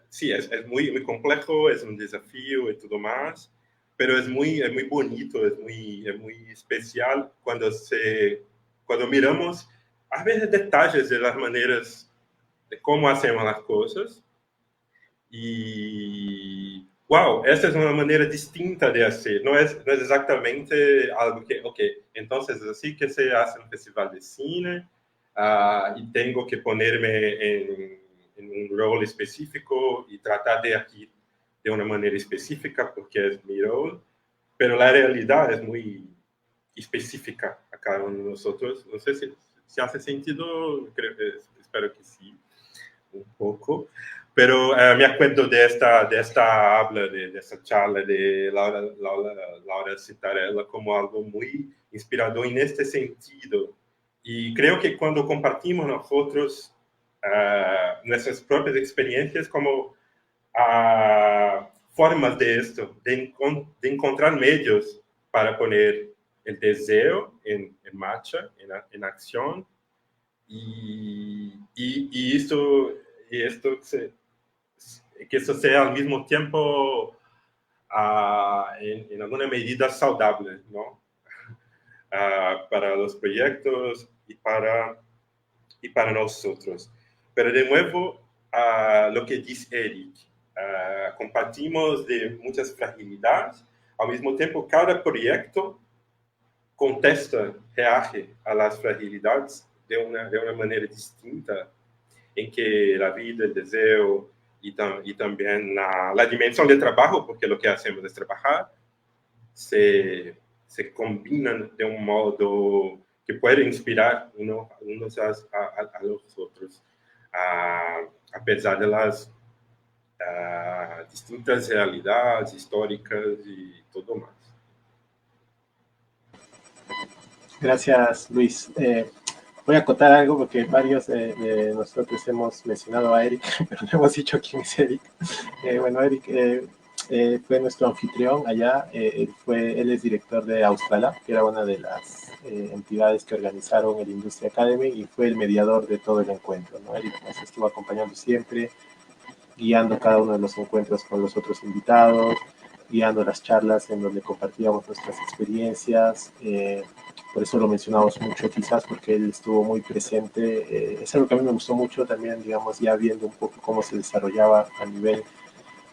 sí, es muy, muy complejo, es un desafío y todo más, pero es muy bonito, es muy especial cuando miramos a veces detalles de las maneras de cómo hacemos las cosas. Y, wow, esta es una manera distinta de hacer. No es exactamente algo que, ok, entonces es así que se hace un festival de cine y tengo que ponerme en un rol específico y tratar de aquí de una manera específica porque es mi rol, pero la realidad es muy específica a cada uno de nosotros. No sé si hace sentido, espero que sí, un poco. Pero me acuerdo de esta habla, de esta charla de Laura Citarella como algo muy inspirador en este sentido. Y creo que cuando compartimos nosotros nuestras propias experiencias como formas de esto, de encontrar medios para poner el deseo en marcha, en acción, y esto que eso sea al mismo tiempo en alguna medida saludable, ¿no? Para los proyectos y para nosotros. Pero de nuevo, lo que dice Eric, compartimos de muchas fragilidades, al mismo tiempo cada proyecto contesta, reage a las fragilidades de una manera distinta, en que la vida, el deseo y también la dimensión del trabajo, porque lo que hacemos es trabajar, se combinan de un modo que puede inspirar unos a los otros, a pesar de las distintas realidades históricas y todo más. Gracias, Luis. Voy a acotar algo porque varios de nosotros hemos mencionado a Eric, pero no hemos dicho quién es Eric. Bueno, Eric fue nuestro anfitrión allá. Él es director de Australab, que era una de las entidades que organizaron el Industria Academy, y fue el mediador de todo el encuentro, ¿no? Eric nos estuvo acompañando siempre, guiando cada uno de los encuentros con los otros invitados, guiando las charlas en donde compartíamos nuestras experiencias. Por eso lo mencionamos mucho, quizás porque él estuvo muy presente. Es algo que a mí me gustó mucho también, digamos, ya viendo un poco cómo se desarrollaba a nivel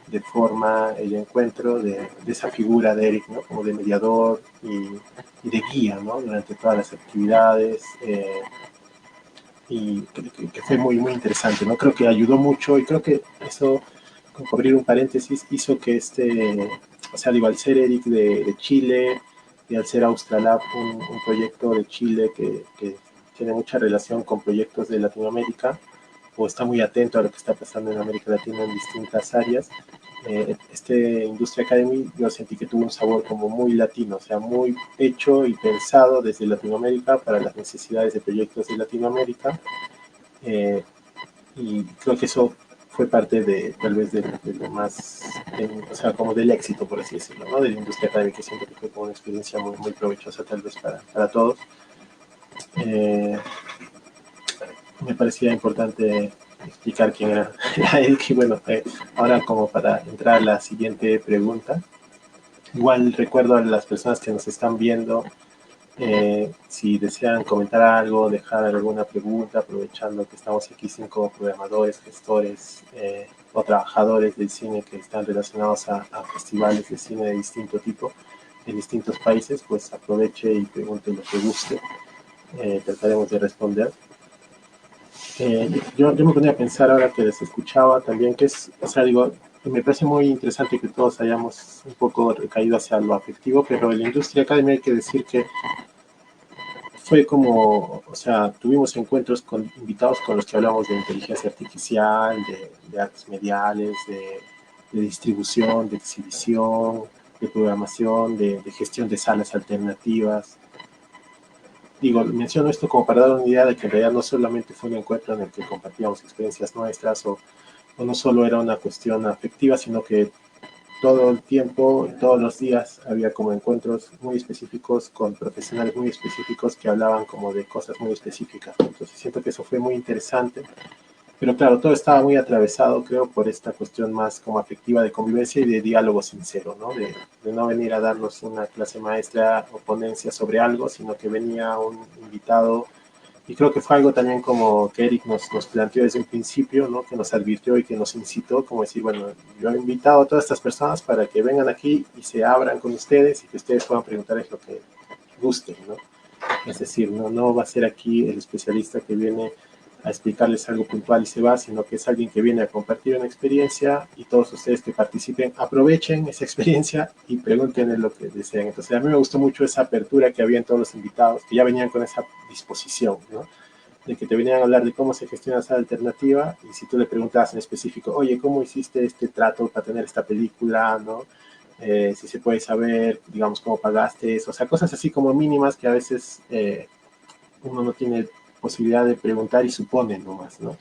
de forma el encuentro de esa figura de Eric, ¿no? Como de mediador y de guía, ¿no? Durante todas las actividades. Y que fue muy, muy interesante, ¿no? Creo que ayudó mucho, y creo que eso, como abrir un paréntesis, hizo que o sea, digo, al ser Eric de Chile y al ser Australab un proyecto de Chile que tiene mucha relación con proyectos de Latinoamérica, o está muy atento a lo que está pasando en América Latina en distintas áreas, Industria Academy yo sentí que tuvo un sabor como muy latino, o sea, muy hecho y pensado desde Latinoamérica para las necesidades de proyectos de Latinoamérica, y creo que eso fue parte tal vez de lo más, o sea, como del éxito, por así decirlo, ¿no? De la Industria Academy, que siento que fue como una experiencia muy, muy provechosa tal vez para todos. Me parecía importante explicar quién era Eric. Y bueno, ahora como para entrar a la siguiente pregunta, igual recuerdo a las personas que nos están viendo, si desean comentar algo, dejar alguna pregunta, aprovechando que estamos aquí 5 programadores, gestores, o trabajadores del cine que están relacionados a festivales de cine de distinto tipo en distintos países, pues aproveche y pregunte lo que guste. Trataremos de responder. Yo me ponía a pensar ahora que les escuchaba también que es, o sea, digo, me parece muy interesante que todos hayamos un poco recaído hacia lo afectivo, pero en la Industria Academy hay que decir que fue como, o sea, tuvimos encuentros con invitados con los que hablamos de inteligencia artificial, de artes mediales, de distribución, de exhibición, de programación, de gestión de salas alternativas. Digo, menciono esto como para dar una idea de que en realidad no solamente fue un encuentro en el que compartíamos experiencias nuestras o no solo era una cuestión afectiva, sino que todo el tiempo, todos los días, había como encuentros muy específicos con profesionales muy específicos que hablaban como de cosas muy específicas. Entonces siento que eso fue muy interesante. Pero claro, todo estaba muy atravesado, creo, por esta cuestión más como afectiva de convivencia y de diálogo sincero, ¿no? De no venir a darnos una clase maestra o ponencia sobre algo, sino que venía un invitado. Y creo que fue algo también como que Eric nos planteó desde un principio, ¿no? Que nos advirtió y que nos incitó, como decir, bueno, yo he invitado a todas estas personas para que vengan aquí y se abran con ustedes y que ustedes puedan preguntarles lo que gusten, ¿no? Es decir, no va a ser aquí el especialista que viene a explicarles algo puntual y se va, sino que es alguien que viene a compartir una experiencia y todos ustedes que participen aprovechen esa experiencia y pregunten lo que deseen. Entonces a mí me gustó mucho esa apertura que había en todos los invitados, que ya venían con esa disposición, ¿no? De que te venían a hablar de cómo se gestiona esa alternativa y si tú le preguntabas en específico, oye, ¿cómo hiciste este trato para tener esta película, ¿no? Si se puede saber, digamos, cómo pagaste eso, o sea, cosas así como mínimas que a veces uno no tiene posibilidad de preguntar y supone nomás, ¿no?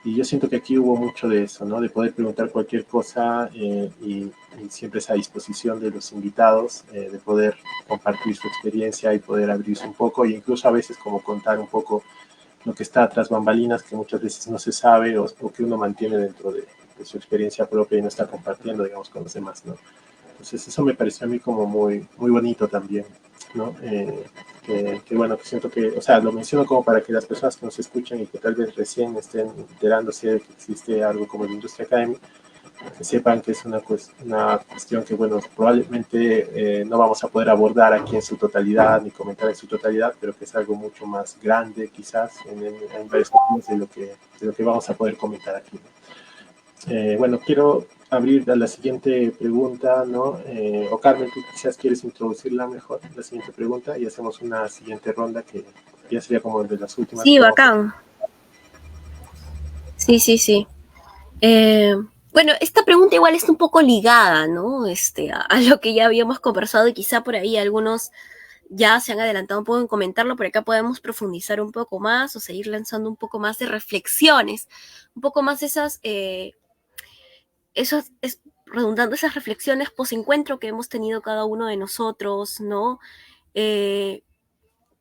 Y yo siento que aquí hubo mucho de eso, ¿no? De poder preguntar cualquier cosa y siempre esa disposición de los invitados de poder compartir su experiencia y poder abrirse un poco e incluso a veces como contar un poco lo que está tras bambalinas que muchas veces no se sabe o que uno mantiene dentro de su experiencia propia y no está compartiendo, digamos, con los demás, ¿no? Entonces eso me pareció a mí como muy, muy bonito también, ¿no? Que bueno, que siento que, o sea, lo menciono como para que las personas que nos escuchan y que tal vez recién estén enterándose de que existe algo como la Industria Academy, que sepan que es una cuestión que, bueno, probablemente no vamos a poder abordar aquí en su totalidad ni comentar en su totalidad, pero que es algo mucho más grande quizás en varios puntos de lo que vamos a poder comentar aquí, ¿no? Bueno, quiero abrir a la siguiente pregunta, ¿no? O Carmen, tú quizás quieres introducirla mejor, la siguiente pregunta, y hacemos una siguiente ronda que ya sería como de las últimas. Sí, bacán. Sí. Bueno, esta pregunta igual está un poco ligada, ¿no? A lo que ya habíamos conversado y quizá por ahí algunos ya se han adelantado un poco en comentarlo, pero acá podemos profundizar un poco más o seguir lanzando un poco más de reflexiones, un poco más redundando esas reflexiones post-encuentro que hemos tenido cada uno de nosotros, ¿no?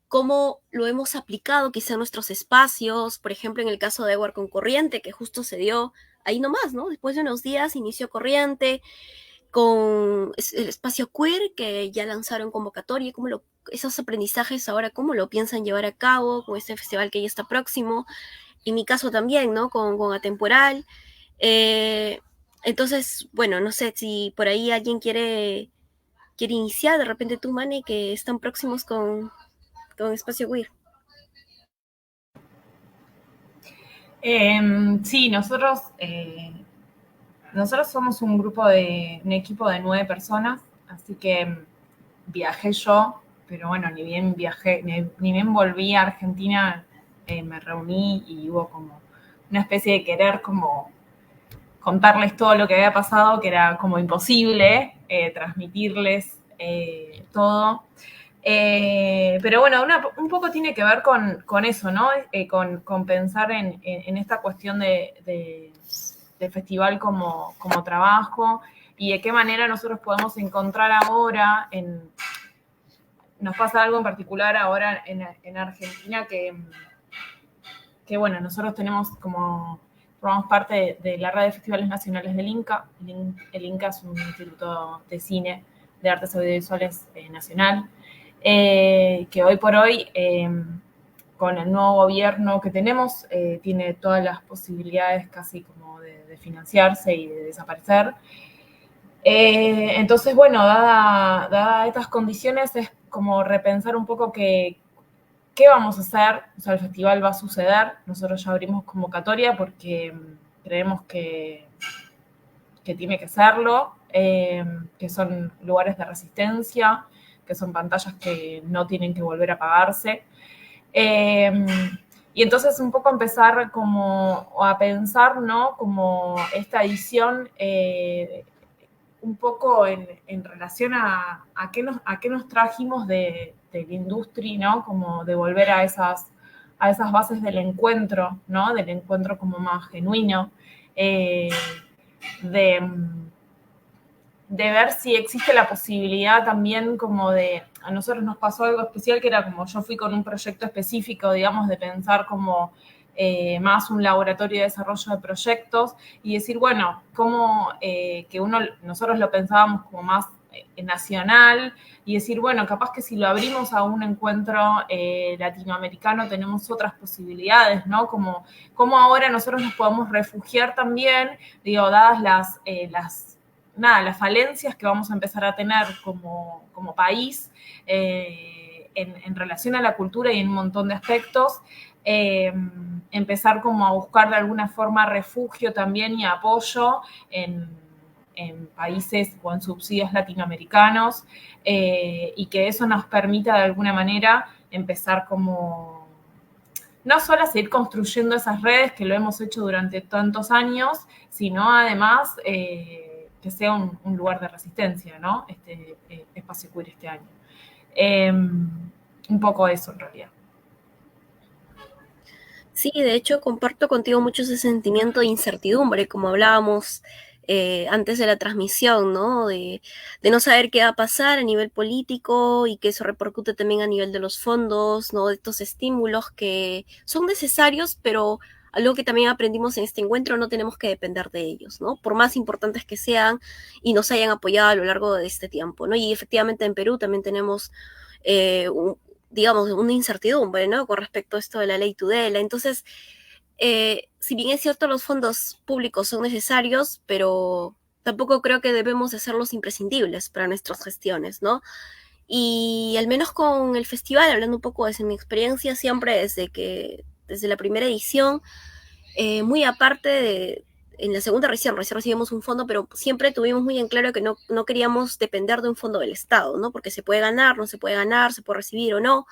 Cómo lo hemos aplicado quizá en nuestros espacios, por ejemplo, en el caso de Edward con Corriente, que justo se dio ahí nomás, ¿no? Después de unos días inició Corriente, con el espacio queer, que ya lanzaron convocatoria, esos aprendizajes ahora, cómo lo piensan llevar a cabo con este festival que ya está próximo, en mi caso también, ¿no? Con Atemporal. Entonces, bueno, no sé si por ahí alguien quiere iniciar, de repente tú, Mane, que están próximos con Espacio Queer. Sí, nosotros somos un equipo de 9 personas, así que viajé yo, pero bueno, ni bien volví a Argentina, me reuní y hubo como una especie de querer como contarles todo lo que había pasado, que era como imposible transmitirles todo. Pero bueno, un poco tiene que ver con eso, ¿no? Con pensar en esta cuestión de festival como trabajo y de qué manera nosotros podemos encontrar ahora, nos pasa algo en particular ahora en Argentina que bueno, nosotros formamos parte de la red de festivales nacionales del INCA. El INCA es un instituto de cine, de artes audiovisuales nacional, que hoy por hoy con el nuevo gobierno que tenemos, tiene todas las posibilidades casi como de financiarse y de desaparecer. Entonces, bueno, dada estas condiciones, es como repensar un poco qué vamos a hacer. O sea, el festival va a suceder, nosotros ya abrimos convocatoria porque creemos que tiene que serlo, que son lugares de resistencia, que son pantallas que no tienen que volver a apagarse. Y entonces un poco empezar como a pensar, ¿no? Como esta edición un poco en relación a qué nos trajimos de la industria, ¿no? Como de volver a esas bases del encuentro, ¿no? Del encuentro como más genuino, de ver si existe la posibilidad también como a nosotros nos pasó algo especial, que era como yo fui con un proyecto específico, digamos, de pensar como más un laboratorio de desarrollo de proyectos y decir, bueno, como que nosotros lo pensábamos como más nacional y decir, bueno, capaz que si lo abrimos a un encuentro latinoamericano tenemos otras posibilidades, ¿no? Como ahora nosotros nos podemos refugiar también, digo, dadas las falencias que vamos a empezar a tener como país en relación a la cultura y en un montón de aspectos, empezar como a buscar de alguna forma refugio también y apoyo en países o en subsidios latinoamericanos y que eso nos permita de alguna manera empezar como no solo a seguir construyendo esas redes que lo hemos hecho durante tantos años, sino además que sea un lugar de resistencia, ¿no? Este espacio queer este año. Un poco eso, en realidad. Sí, de hecho, comparto contigo mucho ese sentimiento de incertidumbre, como hablábamos antes de la transmisión, ¿no? De no saber qué va a pasar a nivel político y que eso repercute también a nivel de los fondos, ¿no? De estos estímulos que son necesarios, pero algo que también aprendimos en este encuentro, no tenemos que depender de ellos, ¿no? Por más importantes que sean y nos hayan apoyado a lo largo de este tiempo, ¿no? Y efectivamente en Perú también tenemos digamos, una incertidumbre, ¿no? Con respecto a esto de la ley Tudela. Entonces, si bien es cierto, los fondos públicos son necesarios, pero tampoco creo que debemos de hacerlos imprescindibles para nuestras gestiones, ¿no? Y al menos con el festival, hablando un poco desde mi experiencia, siempre desde la primera edición, muy aparte en la segunda recién recibimos un fondo, pero siempre tuvimos muy en claro que no queríamos depender de un fondo del Estado, ¿no? Porque se puede ganar, no se puede ganar, se puede recibir o no,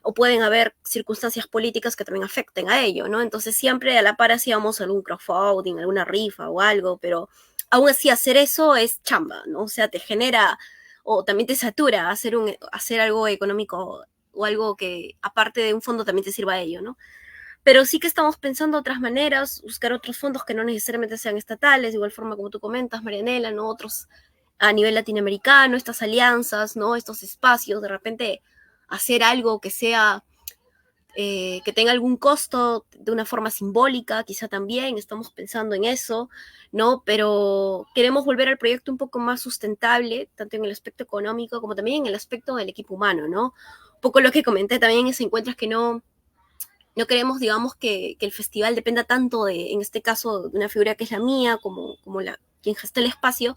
o pueden haber circunstancias políticas que también afecten a ello, ¿no? Entonces siempre a la par hacíamos algún crowdfunding, alguna rifa o algo, pero aún así hacer eso es chamba, ¿no? O sea, te genera o también te satura hacer algo económico o algo que aparte de un fondo también te sirva a ello, ¿no? Pero sí que estamos pensando otras maneras, buscar otros fondos que no necesariamente sean estatales, de igual forma como tú comentas, Marianela, ¿no? Otros a nivel latinoamericano, estas alianzas, ¿no? Estos espacios, de repente hacer algo que sea, que tenga algún costo de una forma simbólica, quizá también, estamos pensando en eso, ¿no? Pero queremos volver al proyecto un poco más sustentable, tanto en el aspecto económico como también en el aspecto del equipo humano, ¿no? Un poco lo que comenté también es encuentros que no queremos, digamos, que el festival dependa tanto en este caso, de una figura que es la mía, como quien gesta el espacio,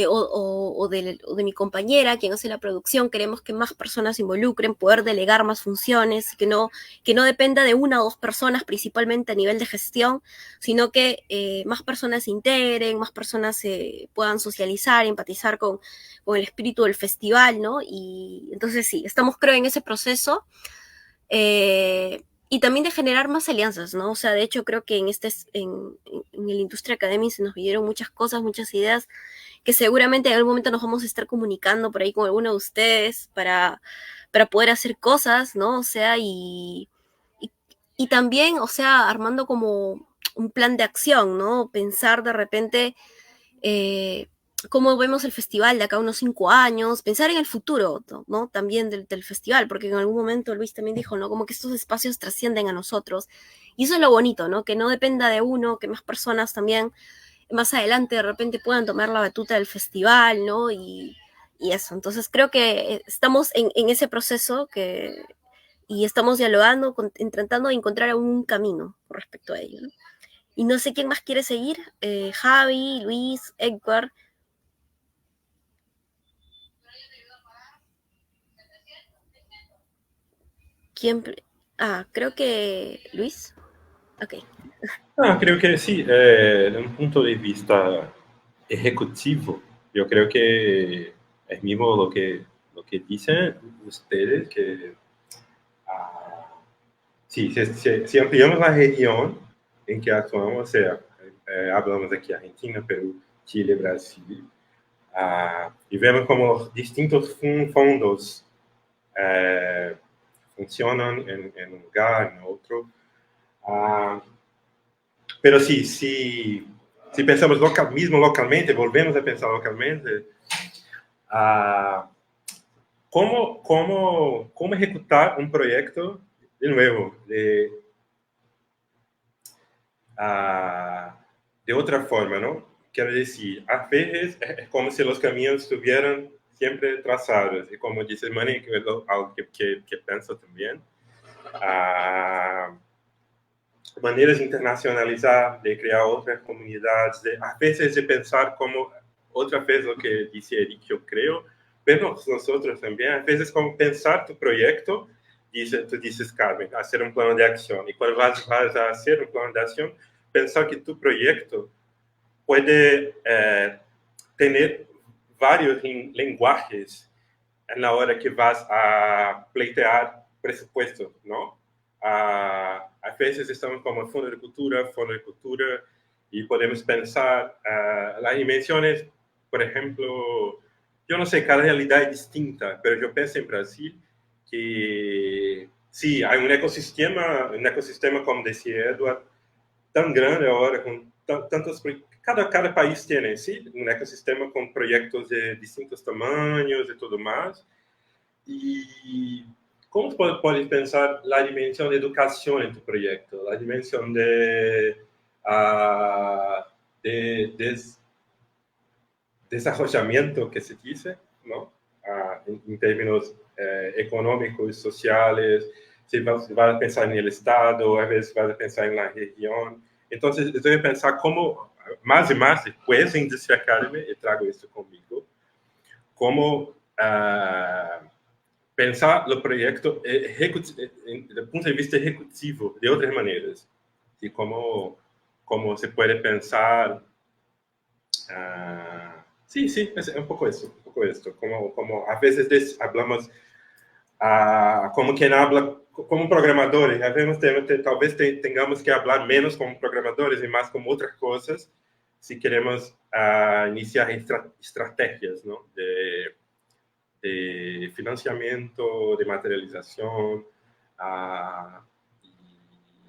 o de mi compañera, quien hace la producción. Queremos que más personas se involucren, poder delegar más funciones, que no dependa de una o dos personas, principalmente a nivel de gestión, sino que más personas se integren, más personas puedan socializar, empatizar con el espíritu del festival, ¿no? Y entonces sí, estamos creo en ese proceso. Y también de generar más alianzas, ¿no? O sea, de hecho creo que en el Industria Academy se nos vinieron muchas cosas, muchas ideas, que seguramente en algún momento nos vamos a estar comunicando por ahí con alguno de ustedes para poder hacer cosas, ¿no? O sea, y también, o sea, armando como un plan de acción, ¿no? Pensar de repente cómo vemos el festival de acá a unos 5 años, pensar en el futuro, ¿no? También del festival, porque en algún momento Luis también dijo, ¿no? Como que estos espacios trascienden a nosotros. Y eso es lo bonito, ¿no? Que no dependa de uno, que más personas también más adelante de repente puedan tomar la batuta del festival, ¿no? Y eso. Entonces creo que estamos en ese proceso y estamos dialogando, tratando de encontrar un camino con respecto a ello, ¿no? Y no sé quién más quiere seguir, Javi, Luis, Edward. ¿Quién? Creo que Luis. Ok. Creo que sí, de un punto de vista ejecutivo, yo creo que es mismo lo que dicen ustedes, que sí, si ampliamos la región en que actuamos, o sea, hablamos aquí Argentina, Perú, Chile, Brasil, y vemos como distintos fondos funcionan en un lugar, en otro. Pero sí, si pensamos localmente, volvemos a pensar localmente, ¿cómo ejecutar un proyecto de nuevo, de otra forma, ¿no? Quiero decir, a veces es como si los caminos estuvieran siempre trazados, y como dice Manny, que es algo que pienso también, maneiras de internacionalizar, de crear otras comunidades, a veces de pensar como, otra vez lo que dice Eric, yo creo, pero nosotros también, a veces como pensar tu proyecto, tú dices, Carmen, hacer un plano de acción, y cuando vas a hacer un plano de acción, pensar que tu proyecto puede tener varios lenguajes en la hora que vas a pleitear presupuesto, ¿no? A veces estamos como fondo de cultura, y podemos pensar las dimensiones, por ejemplo, yo no sé, cada realidad es distinta, pero yo pienso en Brasil que sí, hay un ecosistema, como decía Edward, tan grande ahora, con tantos... Cada país tiene, sí, un ecosistema con proyectos de distintos tamaños y todo más. E como pode pensar a dimensão de educação em tu projeto, a dimensão de desarrollamento que se dice, ¿no? En términos económicos, sociales, si vas a pensar en el Estado, a veces vas a pensar en la región. Entonces, estoy a pensar cómo, más y más, después de Industria Academy, y traigo esto conmigo, cómo pensar o projeto do ponto de vista ejecutivo de outras maneiras, e como se pode pensar. Sí, sí, es un poco eso, como a veces hablamos como quien habla como programadores, a veces talvez tengamos que hablar menos como programadores y más como otras cosas si queremos iniciar estrategias, ¿no? de financiamiento, de materialización.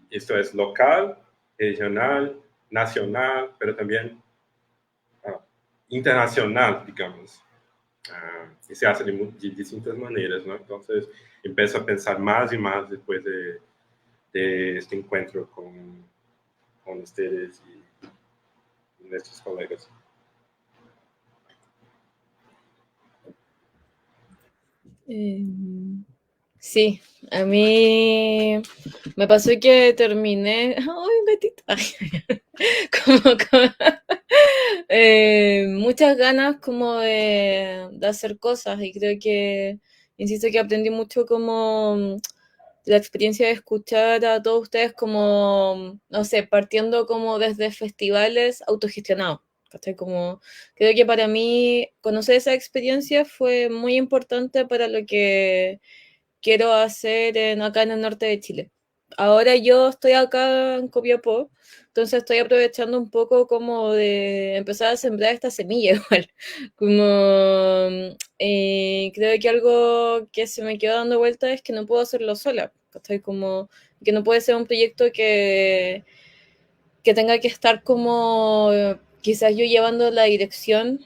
Esto es local, regional, nacional, pero también internacional, digamos. Y se hace de distintas maneras, ¿no? Entonces, empiezo a pensar más y más después de este encuentro con ustedes y nuestros colegas. Sí, a mí me pasó que terminé. ¡Ay, un gatito! Muchas ganas como de hacer cosas, y creo que, insisto, que aprendí mucho como la experiencia de escuchar a todos ustedes como, no sé, partiendo como desde festivales autogestionados. ¿Cachai? Como, creo que para mí conocer esa experiencia fue muy importante para lo que quiero hacer acá en el norte de Chile. Ahora yo estoy acá en Copiapó, entonces estoy aprovechando un poco como de empezar a sembrar esta semilla igual. Como creo que algo que se me quedó dando vuelta es que no puedo hacerlo sola. Estoy como que no puede ser un proyecto que tenga que estar como quizás yo llevando la dirección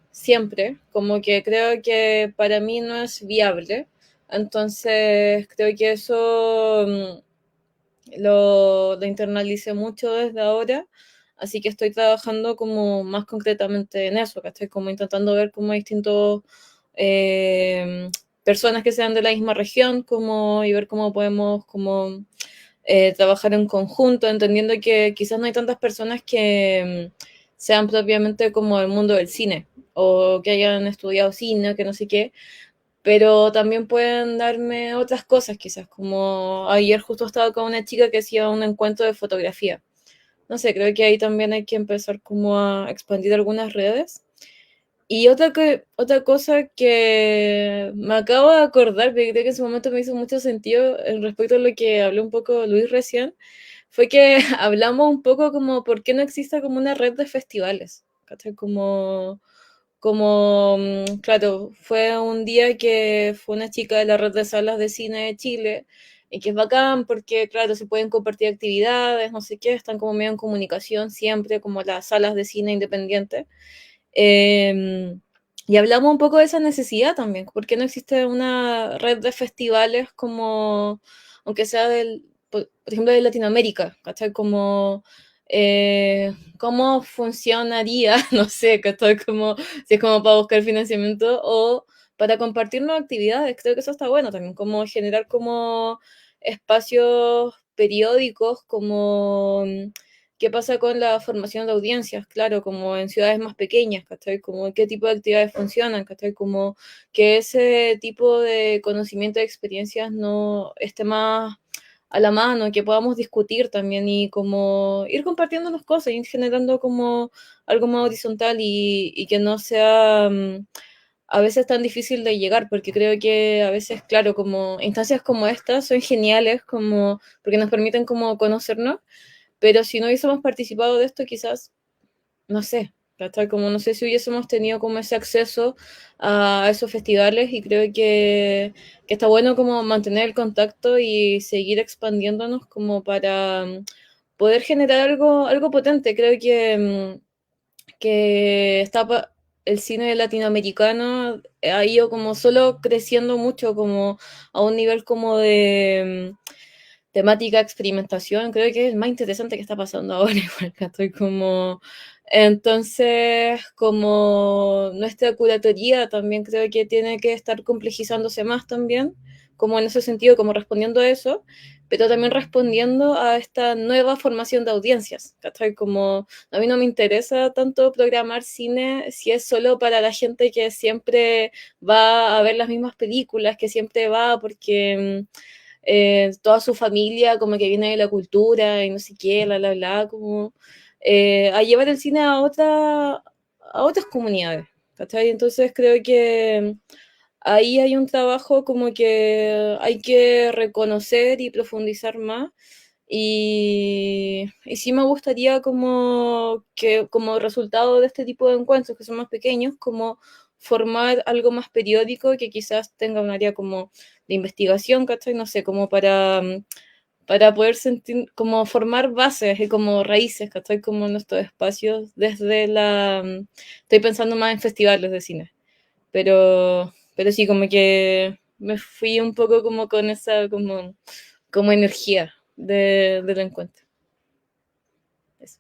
siempre, como que creo que para mí no es viable. Entonces creo que eso lo internalicé mucho desde ahora, así que estoy trabajando como más concretamente en eso, que estoy como intentando ver como distintos personas que sean de la misma región, como, y ver cómo podemos como, trabajar en conjunto, entendiendo que quizás no hay tantas personas que sean propiamente como el mundo del cine, o que hayan estudiado cine, o que no sé qué, pero también pueden darme otras cosas, quizás, como ayer justo estaba con una chica que hacía un encuentro de fotografía. No sé, creo que ahí también hay que empezar como a expandir algunas redes. Y otra cosa que me acabo de acordar, porque creo que en su momento me hizo mucho sentido en respecto a lo que habló un poco Luis recién, fue que hablamos un poco como por qué no existe como una red de festivales, ¿cachai? Claro, fue un día que fue una chica de la red de salas de cine de Chile, y que es bacán porque, claro, se pueden compartir actividades, no sé qué, están como medio en comunicación siempre, como las salas de cine independientes. Y hablamos un poco de esa necesidad también, porque no existe una red de festivales como, aunque sea por ejemplo, de Latinoamérica, ¿cachai? Como, ¿cómo funcionaría? No sé, ¿cachai? Como, si es como para buscar financiamiento o para compartirnos actividades, creo que eso está bueno también, como generar como espacios periódicos, como qué pasa con la formación de audiencias, claro, como en ciudades más pequeñas, ¿cachai? Como qué tipo de actividades funcionan, ¿cachai? Como que ese tipo de conocimiento y experiencias no esté más a la mano, que podamos discutir también y como ir compartiéndonos cosas, ir generando como algo más horizontal y que no sea a veces tan difícil de llegar, porque creo que a veces, claro, como instancias como estas son geniales, como porque nos permiten como conocernos, pero si no hubiésemos participado de esto, quizás, no sé, ¿cachai? Como no sé si hubiésemos tenido como ese acceso a esos festivales y creo que está bueno como mantener el contacto y seguir expandiéndonos como para poder generar algo potente. Creo que el cine latinoamericano ha ido como solo creciendo mucho, como a un nivel como de temática experimentación, creo que es más interesante que está pasando ahora, igual que estoy como... Entonces, como nuestra curatoría también creo que tiene que estar complejizándose más también, como en ese sentido, como respondiendo a eso, pero también respondiendo a esta nueva formación de audiencias, ¿cachai? Como a mí no me interesa tanto programar cine si es solo para la gente que siempre va a ver las mismas películas, que siempre va porque toda su familia como que viene de la cultura y no sé qué, como a llevar el cine a otras comunidades, ¿cachai? Entonces creo que ahí hay un trabajo como que hay que reconocer y profundizar más. Y sí me gustaría como que como resultado de este tipo de encuentros que son más pequeños, como formar algo más periódico que quizás tenga un área como de investigación, ¿cachai? No sé, como para poder sentir, como formar bases y como raíces, ¿cachai? Como en nuestros espacios desde estoy pensando más en festivales de cine, pero sí, como que me fui un poco como con esa como energía del encuentro. Eso.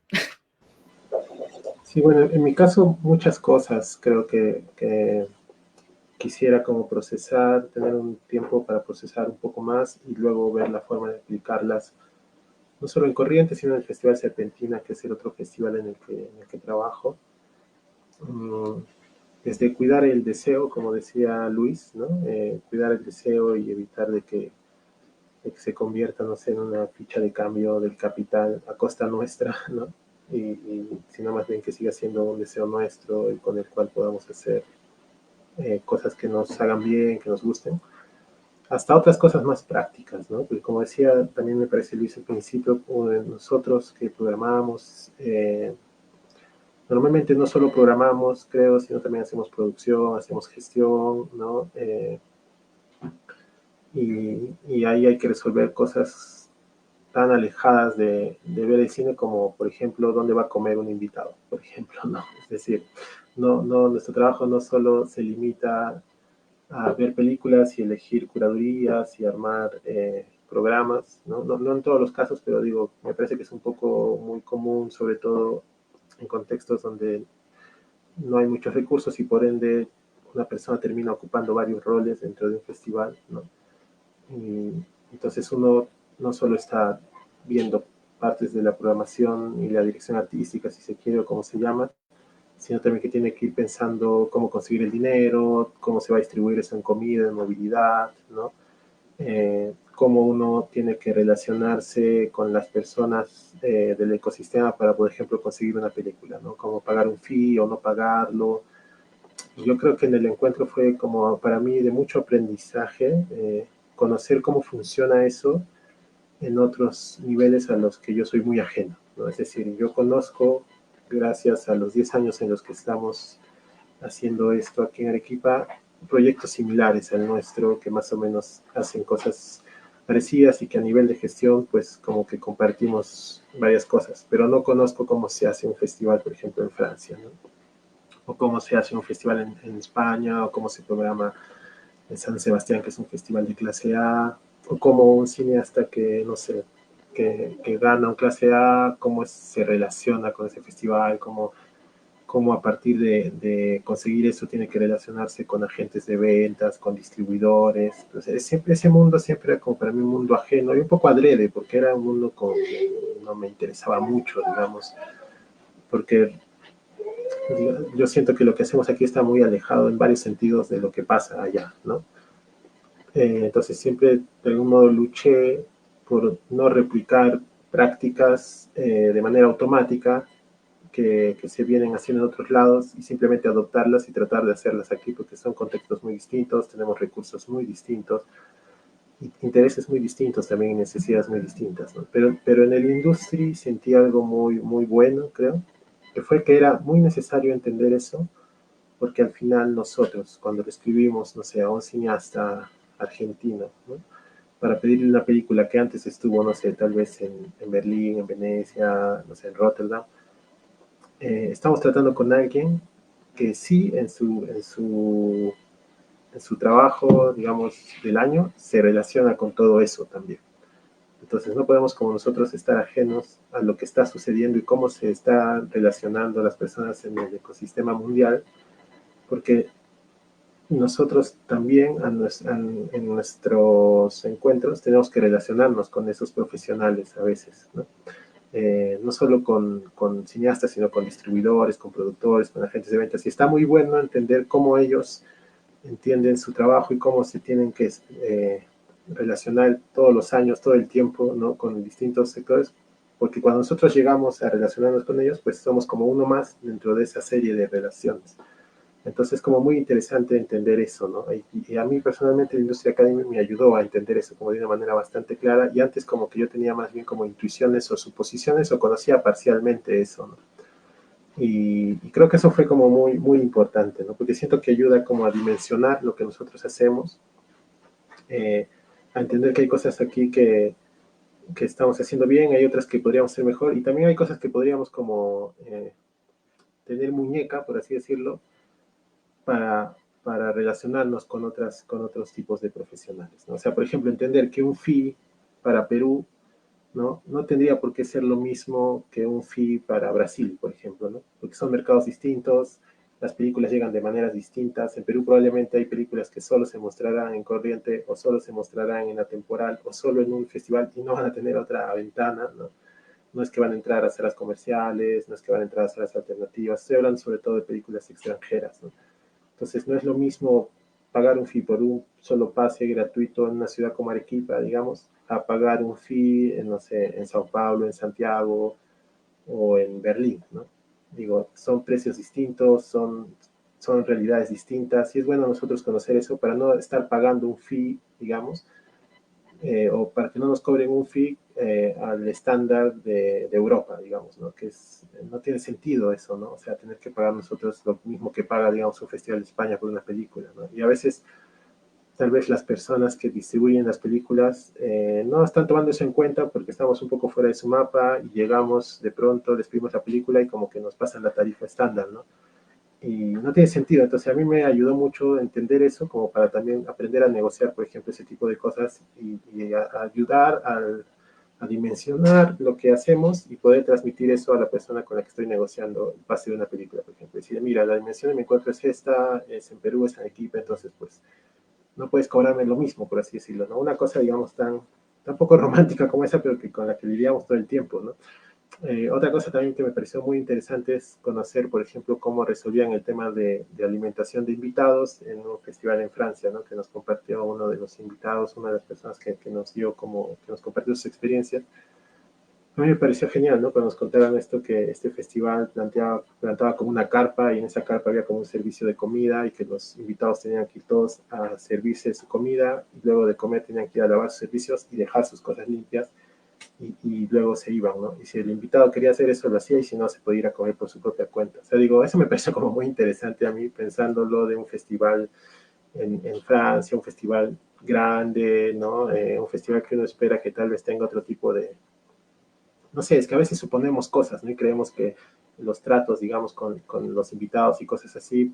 Sí, bueno, en mi caso muchas cosas creo que quisiera como procesar, tener un tiempo para procesar un poco más y luego ver la forma de aplicarlas, no solo en Corrientes, sino en el Festival Serpentina, que es el otro festival en el que trabajo. Desde cuidar el deseo, como decía Luis, ¿no? Cuidar el deseo y evitar de que se convierta, no sé, en una ficha de cambio del capital a costa nuestra, ¿no? Sino más bien que siga siendo un deseo nuestro y con el cual podamos hacer cosas que nos hagan bien, que nos gusten, hasta otras cosas más prácticas, ¿no? Porque como decía, también me parece Luis al principio, nosotros que programábamos, normalmente no solo programamos, creo, sino también hacemos producción, hacemos gestión, ¿no? Y ahí hay que resolver cosas tan alejadas de ver el cine como, por ejemplo, dónde va a comer un invitado, por ejemplo, ¿no? Es decir, nuestro trabajo no solo se limita a ver películas y elegir curadurías y armar programas, ¿no? No en todos los casos, pero digo, me parece que es un poco muy común, sobre todo en contextos donde no hay muchos recursos y por ende una persona termina ocupando varios roles dentro de un festival, ¿no? Y entonces uno no solo está viendo partes de la programación y la dirección artística, si se quiere, o como se llama, sino también que tiene que ir pensando cómo conseguir el dinero, cómo se va a distribuir eso en comida, en movilidad, ¿no? Cómo uno tiene que relacionarse con las personas del ecosistema para, por ejemplo, conseguir una película, ¿no? Cómo pagar un fee o no pagarlo. Yo creo que en el encuentro fue como para mí de mucho aprendizaje, conocer cómo funciona eso en otros niveles a los que yo soy muy ajeno, ¿no? Es decir, yo conozco, gracias a los 10 años en los que estamos haciendo esto aquí en Arequipa, proyectos similares al nuestro, que más o menos hacen cosas parecidas y que a nivel de gestión, pues como que compartimos varias cosas, pero no conozco cómo se hace un festival, por ejemplo, en Francia, ¿no? O cómo se hace un festival en España, o cómo se programa en San Sebastián, que es un festival de clase A, o como un cineasta que, no sé, que gana un clase A, cómo se relaciona con ese festival, cómo a partir de conseguir eso tiene que relacionarse con agentes de ventas, con distribuidores. Entonces, siempre, ese mundo siempre era como para mí un mundo ajeno y un poco adrede, porque era un mundo como que no me interesaba mucho, digamos, porque yo siento que lo que hacemos aquí está muy alejado en varios sentidos de lo que pasa allá, ¿no? Entonces siempre de algún modo luché por no replicar prácticas de manera automática que se vienen haciendo en otros lados y simplemente adoptarlas y tratar de hacerlas aquí porque son contextos muy distintos, tenemos recursos muy distintos, intereses muy distintos también y necesidades muy distintas, ¿no? Pero en el industry sentí algo muy, muy bueno, creo, que fue que era muy necesario entender eso porque al final nosotros, cuando le escribimos, no sé, a un cineasta argentino, ¿no? Para pedirle una película que antes estuvo, no sé, tal vez en Berlín, en Venecia, no sé, en Rotterdam, estamos tratando con alguien que sí en su trabajo, digamos, del año, se relaciona con todo eso también. Entonces no podemos como nosotros estar ajenos a lo que está sucediendo y cómo se están relacionando las personas en el ecosistema mundial, porque nosotros también en nuestros encuentros tenemos que relacionarnos con esos profesionales a veces, ¿no? No solo con cineastas, sino con distribuidores, con productores, con agentes de ventas. Y está muy bueno entender cómo ellos entienden su trabajo y cómo se tienen que relacionar todos los años, todo el tiempo, ¿no? Con distintos sectores, porque cuando nosotros llegamos a relacionarnos con ellos, pues somos como uno más dentro de esa serie de relaciones. Entonces es como muy interesante entender eso, ¿no? Y a mí personalmente la Industria Academy me ayudó a entender eso como de una manera bastante clara y antes como que yo tenía más bien como intuiciones o suposiciones o conocía parcialmente eso, ¿no? Y creo que eso fue como muy, muy importante, ¿no? Porque siento que ayuda como a dimensionar lo que nosotros hacemos, a entender que hay cosas aquí que estamos haciendo bien, hay otras que podríamos hacer mejor y también hay cosas que podríamos como tener muñeca, por así decirlo, para, para relacionarnos con otros tipos de profesionales, ¿no? O sea, por ejemplo, entender que un fee para Perú, ¿no? No tendría por qué ser lo mismo que un fee para Brasil, por ejemplo, ¿no? Porque son mercados distintos, las películas llegan de maneras distintas. En Perú probablemente hay películas que solo se mostrarán en corriente o solo se mostrarán en la temporal o solo en un festival y no van a tener otra ventana, ¿no? No es que van a entrar a salas comerciales, no es que van a entrar a salas alternativas, estoy hablando sobre todo de películas extranjeras, ¿no? Entonces no es lo mismo pagar un fee por un solo pase gratuito en una ciudad como Arequipa, digamos, a pagar un fee en, no sé, en Sao Paulo, en Santiago o en Berlín, ¿no? Digo, son precios distintos, son realidades distintas y es bueno nosotros conocer eso para no estar pagando un fee, digamos, o para que no nos cobren un fee al estándar de Europa, digamos, ¿no? Que no tiene sentido eso, ¿no? O sea, tener que pagar nosotros lo mismo que paga, digamos, un festival de España por una película, ¿no? Y a veces, tal vez las personas que distribuyen las películas no están tomando eso en cuenta porque estamos un poco fuera de su mapa y llegamos de pronto, les pedimos la película y como que nos pasan la tarifa estándar, ¿no? Y no tiene sentido. Entonces a mí me ayudó mucho entender eso como para también aprender a negociar, por ejemplo, ese tipo de cosas y ayudar a dimensionar lo que hacemos y poder transmitir eso a la persona con la que estoy negociando el pase de una película, por ejemplo. Decir, mira, la dimensión de mi encuentro es esta, es en Perú, es en Arequipa, entonces pues no puedes cobrarme lo mismo, por así decirlo, ¿no? Una cosa, digamos, tan poco romántica como esa, pero que con la que lidiamos todo el tiempo, ¿no? Otra cosa también que me pareció muy interesante es conocer, por ejemplo, cómo resolvían el tema de alimentación de invitados en un festival en Francia, ¿no? Que nos compartió uno de los invitados, una de las personas que nos dio como, que nos compartió sus experiencias. A mí me pareció genial, ¿no? Cuando nos contaron esto, que este festival plantaba como una carpa y en esa carpa había como un servicio de comida y que los invitados tenían que ir todos a servirse su comida y luego de comer tenían que ir a lavar sus servicios y dejar sus cosas limpias y luego se iban, ¿no? Y si el invitado quería hacer eso, lo hacía y si no, se podía ir a comer por su propia cuenta. O sea, digo, eso me pareció como muy interesante a mí, pensándolo de un festival en Francia, un festival grande, ¿no? Un festival que uno espera que tal vez tenga otro tipo de, no sé, es que a veces suponemos cosas, ¿no? Y creemos que los tratos, digamos, con los invitados y cosas así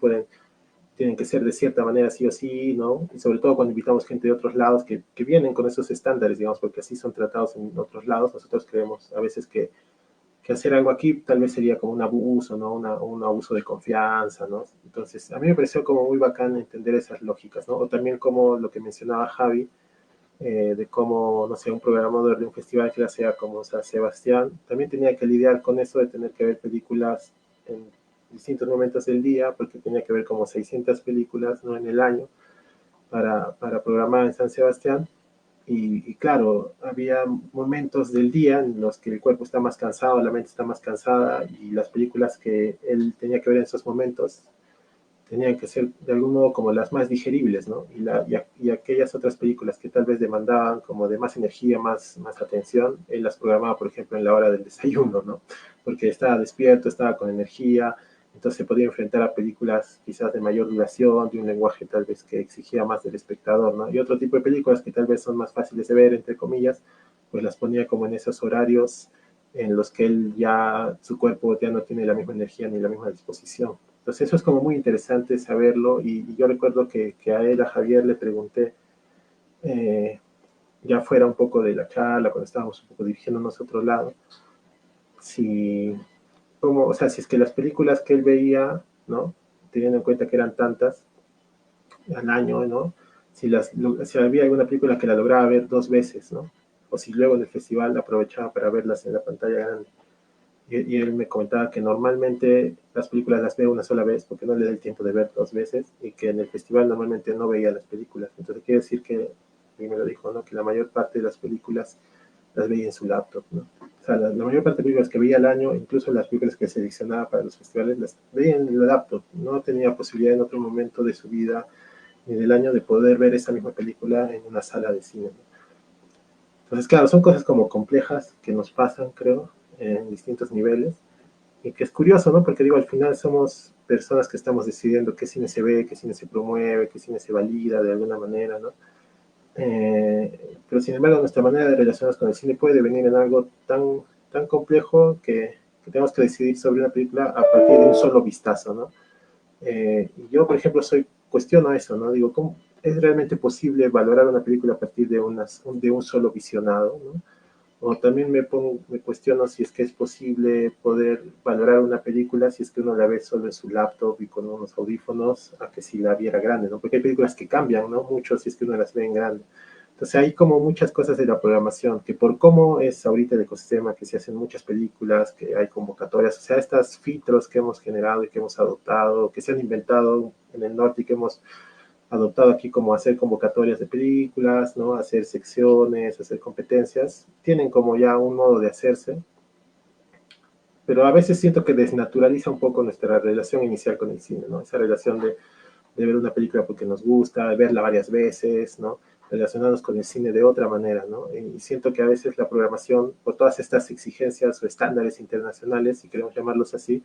tienen que ser de cierta manera sí o sí, ¿no? Y sobre todo cuando invitamos gente de otros lados que vienen con esos estándares, digamos, porque así son tratados en otros lados, nosotros creemos a veces que hacer algo aquí tal vez sería como un abuso, ¿no? Un abuso de confianza, ¿no? Entonces, a mí me pareció como muy bacán entender esas lógicas, ¿no? O también como lo que mencionaba Javi, de cómo, no sé, un programador de un festival que sea como San Sebastián, también tenía que lidiar con eso de tener que ver películas en distintos momentos del día, porque tenía que ver como 600 películas, ¿no? En el año para programar en San Sebastián. Y claro, había momentos del día en los que el cuerpo está más cansado, la mente está más cansada y las películas que él tenía que ver en esos momentos tenían que ser de algún modo como las más digeribles, ¿no? Y aquellas otras películas que tal vez demandaban como de más energía, más atención, él las programaba, por ejemplo, en la hora del desayuno, ¿no? Porque estaba despierto, estaba con energía, entonces se podía enfrentar a películas quizás de mayor duración, de un lenguaje tal vez que exigía más del espectador, ¿no? Y otro tipo de películas que tal vez son más fáciles de ver, entre comillas, pues las ponía como en esos horarios en los que él ya, su cuerpo ya no tiene la misma energía ni la misma disposición. Entonces eso es como muy interesante saberlo y yo recuerdo que a él, a Javier, le pregunté, eh, ya fuera un poco de la charla, cuando estábamos un poco dirigiéndonos a otro lado, si, como, o sea, si es que las películas que él veía, ¿no? Teniendo en cuenta que eran tantas al año, ¿no? Si había alguna película que la lograba ver 2 veces, ¿no? O si luego en el festival aprovechaba para verlas en la pantalla grande. Y él me comentaba que normalmente las películas las ve una sola vez porque no le da el tiempo de ver 2 veces y que en el festival normalmente no veía las películas. Entonces quiere decir que, y me lo dijo, ¿no? Que la mayor parte de las películas las veía en su laptop, ¿no? O sea, la mayor parte de películas que veía al año, incluso las películas que seleccionaba para los festivales, las veía en el laptop. No tenía posibilidad en otro momento de su vida ni del año de poder ver esa misma película en una sala de cine, ¿no? Entonces, claro, son cosas como complejas que nos pasan, creo, en distintos niveles, y que es curioso, ¿no? Porque digo, al final somos personas que estamos decidiendo qué cine se ve, qué cine se promueve, qué cine se valida de alguna manera, ¿no? Pero sin embargo, nuestra manera de relacionarnos con el cine puede venir en algo tan complejo que tenemos que decidir sobre una película a partir de un solo vistazo, ¿no? Y yo, por ejemplo, cuestiono eso, ¿no? Digo, ¿cómo es realmente posible valorar una película a partir de un solo visionado, ¿no? O también me cuestiono si es que es posible poder valorar una película si es que uno la ve solo en su laptop y con unos audífonos, a que si la viera grande, ¿no? Porque hay películas que cambian, ¿no? Mucho si es que uno las ve en grande. Entonces hay como muchas cosas de la programación, que por cómo es ahorita el ecosistema, que se hacen muchas películas, que hay convocatorias, o sea, estos filtros que hemos generado y que hemos adoptado, que se han inventado en el norte y que hemos adoptado aquí como hacer convocatorias de películas, ¿no? Hacer secciones, hacer competencias, tienen como ya un modo de hacerse, pero a veces siento que desnaturaliza un poco nuestra relación inicial con el cine, ¿no? Esa relación de ver una película porque nos gusta, de verla varias veces, ¿no? Relacionarnos con el cine de otra manera, ¿no? Y siento que a veces la programación, por todas estas exigencias o estándares internacionales, si queremos llamarlos así,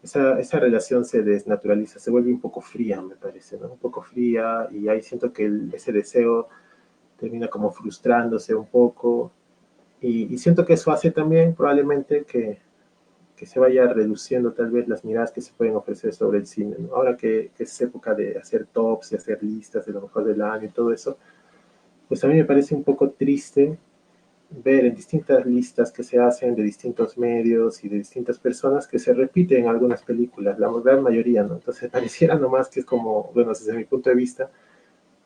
esa relación se desnaturaliza, se vuelve un poco fría, me parece, ¿no? Un poco fría y ahí siento que ese deseo termina como frustrándose un poco y siento que eso hace también probablemente que se vaya reduciendo tal vez las miradas que se pueden ofrecer sobre el cine, ¿no? Ahora que es época de hacer tops y hacer listas de lo mejor del año y todo eso, pues a mí me parece un poco triste ver en distintas listas que se hacen de distintos medios y de distintas personas que se repiten algunas películas, la gran mayoría, ¿no? Entonces pareciera nomás que es como, bueno, desde mi punto de vista,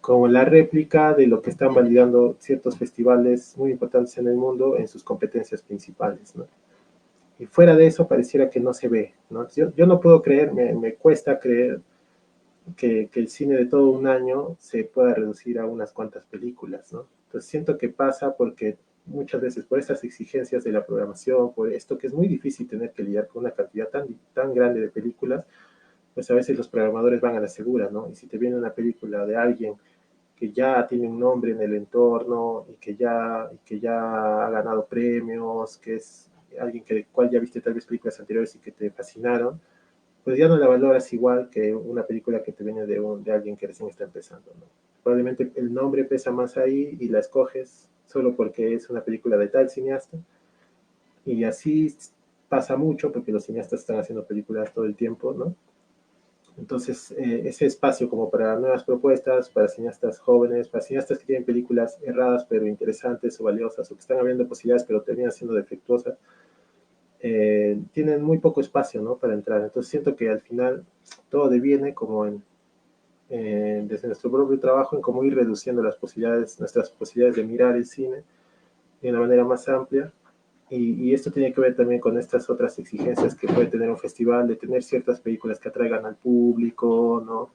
como la réplica de lo que están validando ciertos festivales muy importantes en el mundo en sus competencias principales, ¿no? Y fuera de eso pareciera que no se ve, ¿no? Yo no puedo creer, me cuesta creer que el cine de todo un año se pueda reducir a unas cuantas películas, ¿no? Entonces siento que pasa porque muchas veces por estas exigencias de la programación, por esto que es muy difícil tener que lidiar con una cantidad tan grande de películas, pues a veces los programadores van a la segura, ¿no? Y si te viene una película de alguien que ya tiene un nombre en el entorno y que ya ha ganado premios, que es alguien que, del cual ya viste tal vez películas anteriores y que te fascinaron, pues ya no la valoras igual que una película que te viene de alguien que recién está empezando, ¿no? Probablemente el nombre pesa más ahí y la escoges solo porque es una película de tal cineasta, y así pasa mucho porque los cineastas están haciendo películas todo el tiempo, ¿no? Entonces, ese espacio como para nuevas propuestas, para cineastas jóvenes, para cineastas que tienen películas erradas pero interesantes o valiosas, o que están abriendo posibilidades pero terminan siendo defectuosas, tienen muy poco espacio, ¿no?, para entrar. Entonces siento que al final todo deviene como desde nuestro propio trabajo en cómo ir reduciendo las posibilidades, nuestras posibilidades de mirar el cine de una manera más amplia. Y esto tiene que ver también con estas otras exigencias que puede tener un festival, de tener ciertas películas que atraigan al público, ¿no?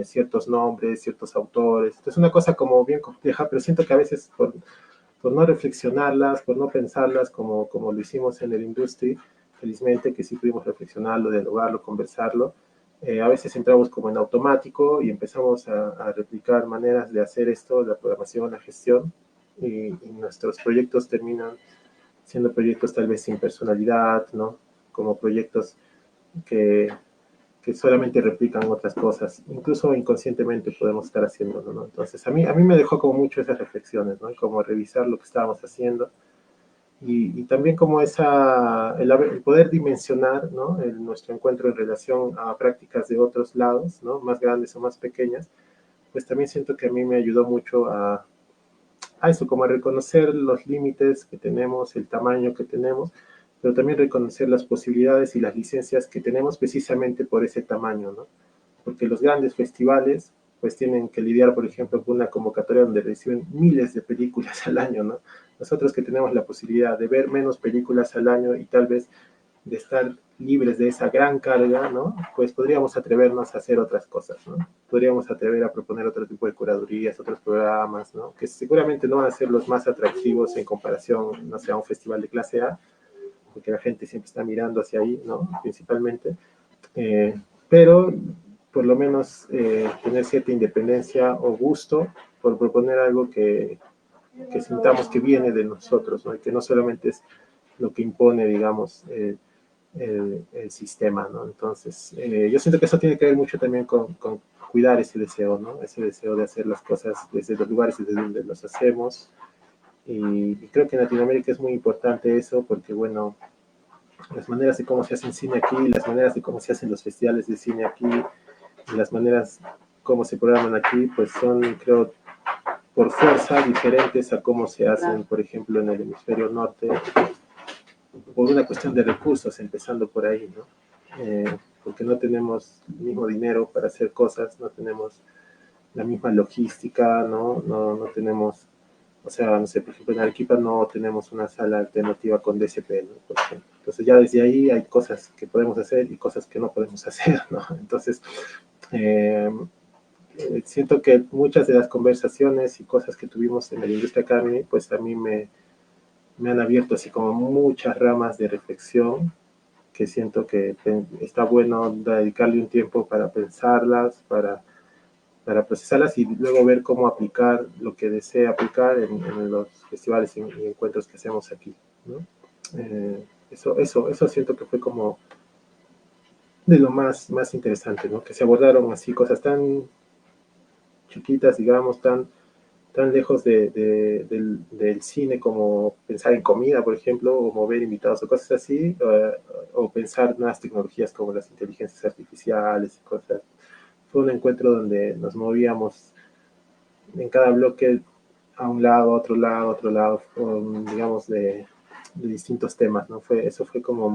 Ciertos nombres, ciertos autores. Entonces es una cosa como bien compleja, pero siento que a veces por no reflexionarlas, por no pensarlas como lo hicimos en el Industry, felizmente que sí pudimos reflexionarlo, dialogarlo, conversarlo, a veces entramos como en automático y empezamos a replicar maneras de hacer esto, la programación, la gestión, y nuestros proyectos terminan siendo proyectos tal vez sin personalidad, ¿no? Como proyectos que, que solamente replican otras cosas, incluso inconscientemente podemos estar haciéndolo, ¿no? Entonces a mí me dejó como mucho esas reflexiones, ¿no? Como revisar lo que estábamos haciendo y también como el poder dimensionar, ¿no?, nuestro encuentro en relación a prácticas de otros lados, ¿no?, más grandes o más pequeñas, pues también siento que a mí me ayudó mucho a eso, como a reconocer los límites que tenemos, el tamaño que tenemos, pero también reconocer las posibilidades y las licencias que tenemos precisamente por ese tamaño, ¿no? Porque los grandes festivales pues tienen que lidiar, por ejemplo, con una convocatoria donde reciben miles de películas al año, ¿no? Nosotros que tenemos la posibilidad de ver menos películas al año y tal vez de estar libres de esa gran carga, ¿no?, pues podríamos atrevernos a hacer otras cosas, ¿no? Podríamos atrever a proponer otro tipo de curadurías, otros programas, ¿no?, que seguramente no van a ser los más atractivos en comparación, no sé, a un festival de clase A, porque la gente siempre está mirando hacia ahí, ¿no?, principalmente, pero por lo menos tener cierta independencia o gusto por proponer algo que sintamos que viene de nosotros, ¿no?, y que no solamente es lo que impone, digamos, el sistema, ¿no? Entonces, yo siento que eso tiene que ver mucho también con cuidar ese deseo, ¿no? Ese deseo de hacer las cosas desde los lugares desde donde los hacemos. Y creo que en Latinoamérica es muy importante eso porque, bueno, las maneras de cómo se hace cine aquí, las maneras de cómo se hacen los festivales de cine aquí, y las maneras como se programan aquí, pues son, creo, por fuerza diferentes a cómo se hacen, por ejemplo, en el hemisferio norte, por una cuestión de recursos, empezando por ahí, ¿no? Porque no tenemos el mismo dinero para hacer cosas, no tenemos la misma logística, no tenemos, o sea, no sé, por ejemplo, en Arequipa no tenemos una sala alternativa con DCP, ¿no?, por ejemplo. Entonces ya desde ahí hay cosas que podemos hacer y cosas que no podemos hacer, ¿no? Entonces, siento que muchas de las conversaciones y cosas que tuvimos en el Industria Academy, pues a mí me han abierto así como muchas ramas de reflexión que siento que está bueno dedicarle un tiempo para pensarlas, para procesarlas y luego ver cómo aplicar lo que desea aplicar en los festivales y encuentros que hacemos aquí, ¿no? Eso siento que fue como de lo más interesante, ¿no? Que se abordaron así cosas tan chiquitas, digamos, tan lejos del cine como pensar en comida, por ejemplo, o mover invitados o cosas así, o pensar nuevas tecnologías como las inteligencias artificiales y cosas. Fue un encuentro donde nos movíamos en cada bloque a un lado, otro lado, otro lado, digamos, de distintos temas, ¿no? Eso fue como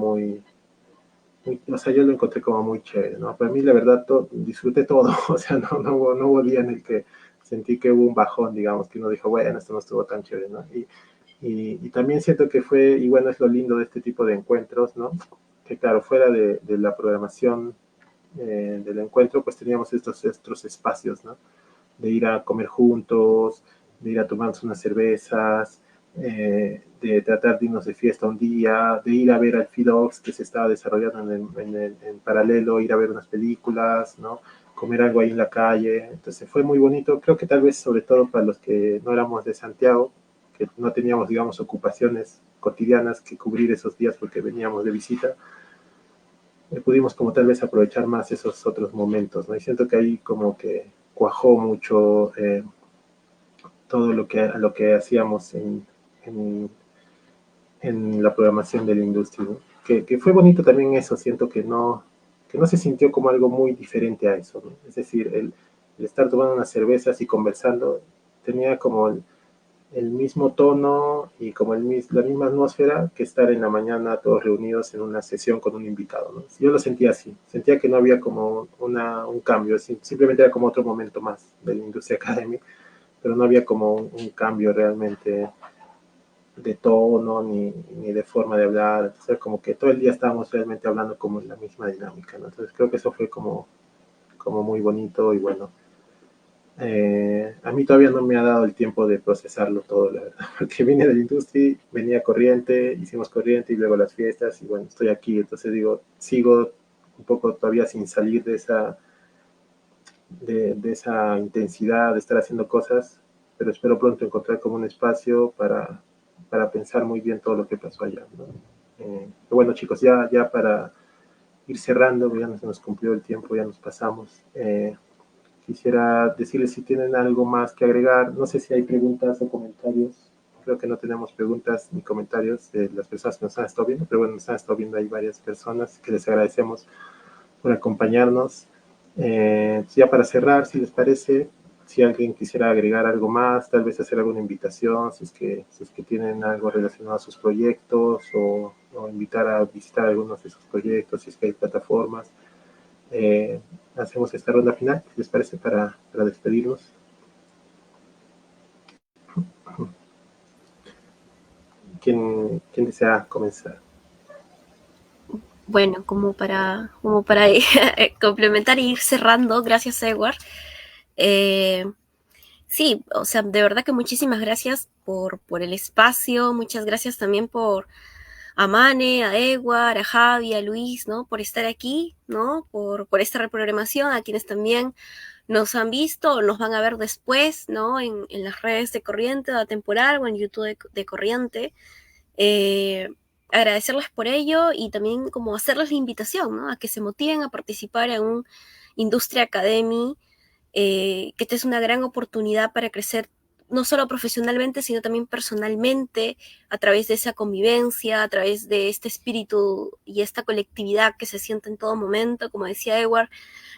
o sea, yo lo encontré como muy chévere, ¿no? Para mí, la verdad, disfruté todo, o sea, no hubo día en el que sentí que hubo un bajón, digamos, que uno dijo, bueno, esto no estuvo tan chévere, ¿no? Y también siento que fue, y bueno, es lo lindo de este tipo de encuentros, ¿no? Que claro, fuera de la programación del encuentro, pues teníamos estos espacios, ¿no? De ir a comer juntos, de ir a tomarnos unas cervezas, de tratar de irnos de fiesta un día, de ir a ver al FIDOX que se estaba desarrollando en paralelo, ir a ver unas películas, ¿no? Comer algo ahí en la calle. Entonces fue muy bonito. Creo que tal vez sobre todo para los que no éramos de Santiago, que no teníamos, digamos, ocupaciones cotidianas que cubrir esos días porque veníamos de visita, pudimos como tal vez aprovechar más esos otros momentos, ¿no? Y siento que ahí como que cuajó mucho todo lo que hacíamos en la programación de la industria, ¿no? Que fue bonito también eso, siento que no se sintió como algo muy diferente a eso, ¿no? Es decir, el estar tomando unas cervezas y conversando tenía como el mismo tono y como la misma atmósfera que estar en la mañana todos reunidos en una sesión con un invitado, ¿no? Yo lo sentía así, sentía que no había como un cambio, simplemente era como otro momento más de la Industria Academy, pero no había como un cambio realmente de tono ni de forma de hablar. Entonces, como que todo el día estábamos realmente hablando como en la misma dinámica, ¿no? Entonces, creo que eso fue como muy bonito y bueno. A mí todavía no me ha dado el tiempo de procesarlo todo, la verdad, porque vine de la industria, venía corriente, hicimos corriente y luego las fiestas y bueno, estoy aquí, entonces digo, sigo un poco todavía sin salir de esa intensidad de estar haciendo cosas, pero espero pronto encontrar como un espacio para pensar muy bien todo lo que pasó allá, ¿no? Bueno, chicos, ya para ir cerrando, ya se nos cumplió el tiempo, ya nos pasamos. Quisiera decirles si tienen algo más que agregar. No sé si hay preguntas o comentarios. Creo que no tenemos preguntas ni comentarios de las personas que nos han estado viendo, pero bueno, nos han estado viendo ahí varias personas que les agradecemos por acompañarnos. Ya para cerrar, si les parece, si alguien quisiera agregar algo más, tal vez hacer alguna invitación, si es que tienen algo relacionado a sus proyectos o invitar a visitar algunos de sus proyectos, si es que hay plataformas. Hacemos esta ronda final, ¿les parece? Para despedirnos. ¿Quién desea comenzar? Bueno, como para complementar y ir cerrando, gracias Edward. Sí, o sea, de verdad que muchísimas gracias por el espacio, muchas gracias también a Mane, a Edward, a Javi, a Luis, ¿no? Por estar aquí, ¿no? Por esta reprogramación, a quienes también nos han visto o nos van a ver después, ¿no? En las redes de Corriente, de Atemporal o en YouTube de Corriente. Agradecerles por ello y también como hacerles la invitación, ¿no? A que se motiven a participar en un Industria Academy, que esta es una gran oportunidad para crecer no solo profesionalmente, sino también personalmente, a través de esa convivencia, a través de este espíritu y esta colectividad que se siente en todo momento, como decía Edward,